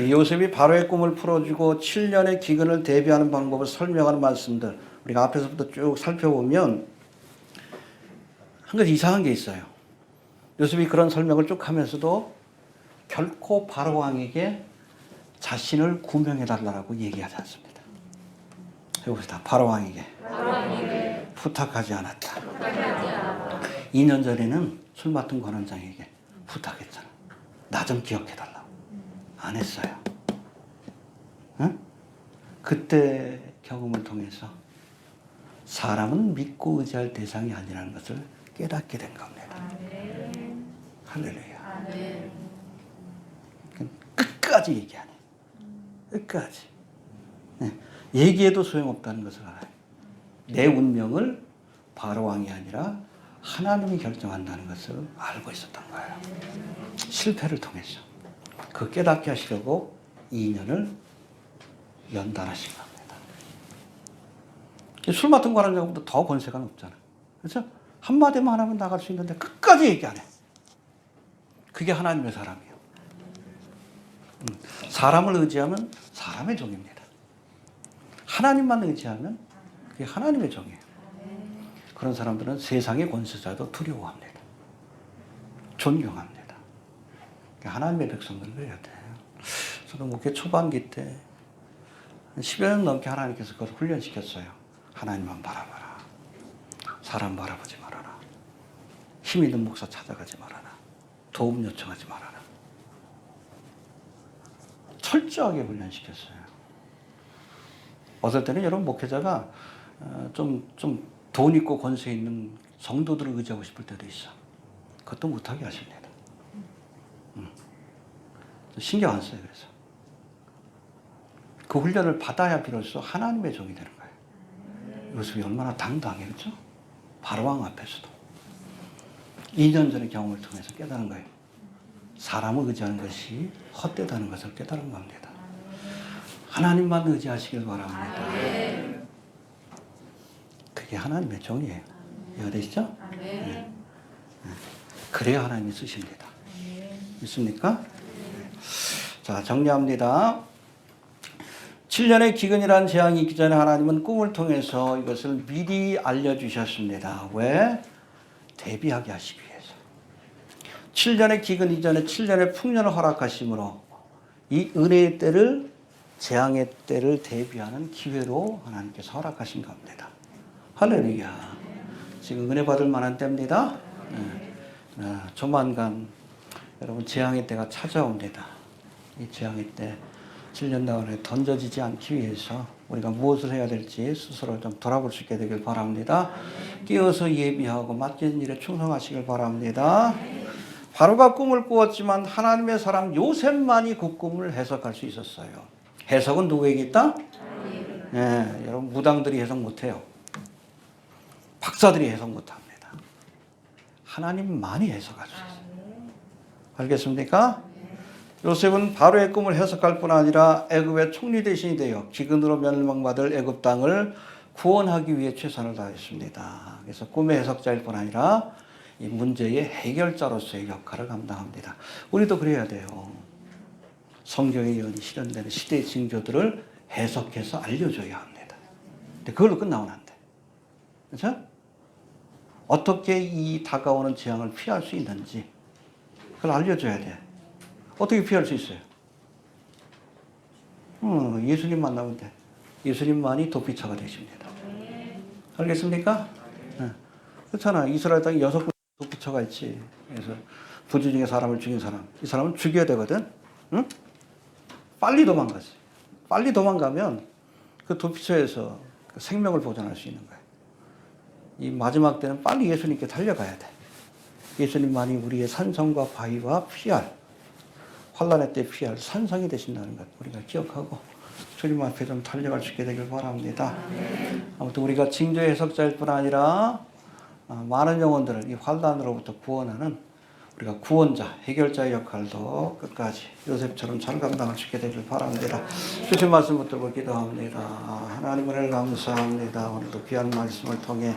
요셉이 바로의 꿈을 풀어주고 7년의 기근을 대비하는 방법을 설명하는 말씀들 우리가 앞에서부터 쭉 살펴보면 한 가지 이상한 게 있어요. 요셉이 그런 설명을 쭉 하면서도 결코 바로 왕에게 자신을 구명해달라고 얘기하지 않습니다. 해봅시다. 바로 왕에게 부탁하지 않았다. 2년 전에는 술 맡은 관원장에게 부탁했잖아. 나 좀 기억해달라고. 안 했어요. 응? 그때 경험을 통해서 사람은 믿고 의지할 대상이 아니라는 것을 깨닫게 된 겁니다. 할렐루야. 끝까지 얘기하네. 끝까지. 네. 얘기해도 소용없다는 것을 알아요. 내 운명을 바로왕이 아니라 하나님이 결정한다는 것을 알고 있었던 거예요. 실패를 통해서. 그 깨닫게 하시려고 2년을 연단하신 겁니다. 술 맡은 관원장보다 더 권세가 높잖아. 그렇죠? 한마디만 하면 나갈 수 있는데 끝까지 얘기 안 해. 그게 하나님의 사람이에요. 사람을 의지하면 사람의 종입니다. 하나님만 의지하면 그게 하나님의 종이에요. 그런 사람들은 세상의 권세자도 두려워합니다. 존경합니다. 하나님의 백성들을 해야 돼요. 저도 목회 초반기 때 10여 년 넘게 하나님께서 그걸 훈련시켰어요. 하나님만 바라봐라. 사람 바라보지 말아라. 힘 있는 목사 찾아가지 말아라. 도움 요청하지 말아라. 철저하게 훈련시켰어요. 어떨 때는 여러분 목회자가 좀 돈 있고 권세 있는 성도들을 의지하고 싶을 때도 있어. 그것도 못하게 하십니다. 신경 안 써요. 그래서 그 훈련을 받아야 비로소 하나님의 종이 되는 거예요. 요셉이 얼마나 당당해, 그렇죠? 바로왕 앞에서도 2년 전의 경험을 통해서 깨달은 거예요. 사람을 의지하는 것이 헛되다는 것을 깨달은 겁니다. 하나님만 의지하시길 바랍니다. 그게 하나님의 종이에요. 이해되시죠? 네. 그래야 하나님이 쓰십니다. 믿습니까? 자, 정리합니다. 7년의 기근이라는 재앙이 있기 전에 하나님은 꿈을 통해서 이것을 미리 알려주셨습니다. 왜? 대비하게 하시기 위해서. 7년의 기근 이전에 7년의 풍년을 허락하심으로 이 은혜의 때를 재앙의 때를 대비하는 기회로 하나님께서 허락하신 겁니다. 할렐루야. 지금 은혜 받을 만한 때입니다. 조만간 여러분 재앙의 때가 찾아옵니다. 이 재앙의 때 7년 나월에 던져지지 않기 위해서 우리가 무엇을 해야 될지 스스로 좀 돌아볼 수 있게 되길 바랍니다. 깨어서 예비하고 맡긴 일에 충성하시길 바랍니다. 바로가 꿈을 꾸었지만 하나님의 사람 요셉만이 그 꿈을 해석할 수 있었어요. 해석은 누구에게 있다? 네, 여러분 무당들이 해석 못해요. 박사들이 해석 못합니다. 하나님만이 해석할 수 있어요. 알겠습니까? 요셉은 바로의 꿈을 해석할 뿐 아니라 애굽의 총리 대신이 되어 기근으로 멸망받을 애굽 땅을 구원하기 위해 최선을 다했습니다. 그래서 꿈의 해석자일 뿐 아니라 이 문제의 해결자로서의 역할을 감당합니다. 우리도 그래야 돼요. 성경의 예언이 실현되는 시대의 징조들을 해석해서 알려줘야 합니다. 근데 그걸로 끝나면 안 돼. 그렇죠? 어떻게 이 다가오는 재앙을 피할 수 있는지 그걸 알려줘야 돼. 어떻게 피할 수 있어요? 예수님 만나면 돼. 예수님만이 도피처가 되십니다. 알겠습니까? 네. 그렇잖아. 이스라엘 땅에 6군 도피처가 있지. 그래서 부주 중에 사람을 죽인 사람. 이 사람은 죽여야 되거든. 응? 빨리 도망가지. 빨리 도망가면 그 도피처에서 그 생명을 보존할 수 있는 거야. 이 마지막 때는 빨리 예수님께 달려가야 돼. 예수님만이 우리의 산성과 바위와 피할, 환난의 때 피할 산성이 되신다는 것 우리가 기억하고 주님 앞에 좀 달려갈 수 있게 되길 바랍니다. 아무튼 우리가 징조 해석자일 뿐 아니라 많은 영혼들을 이 환난으로부터 구원하는 우리가 구원자, 해결자의 역할도 끝까지 요셉처럼 잘 감당할 수 있게 되길 바랍니다. 주신 말씀 붙들고 기도합니다. 하나님 은혜를 감사합니다. 오늘도 귀한 말씀을 통해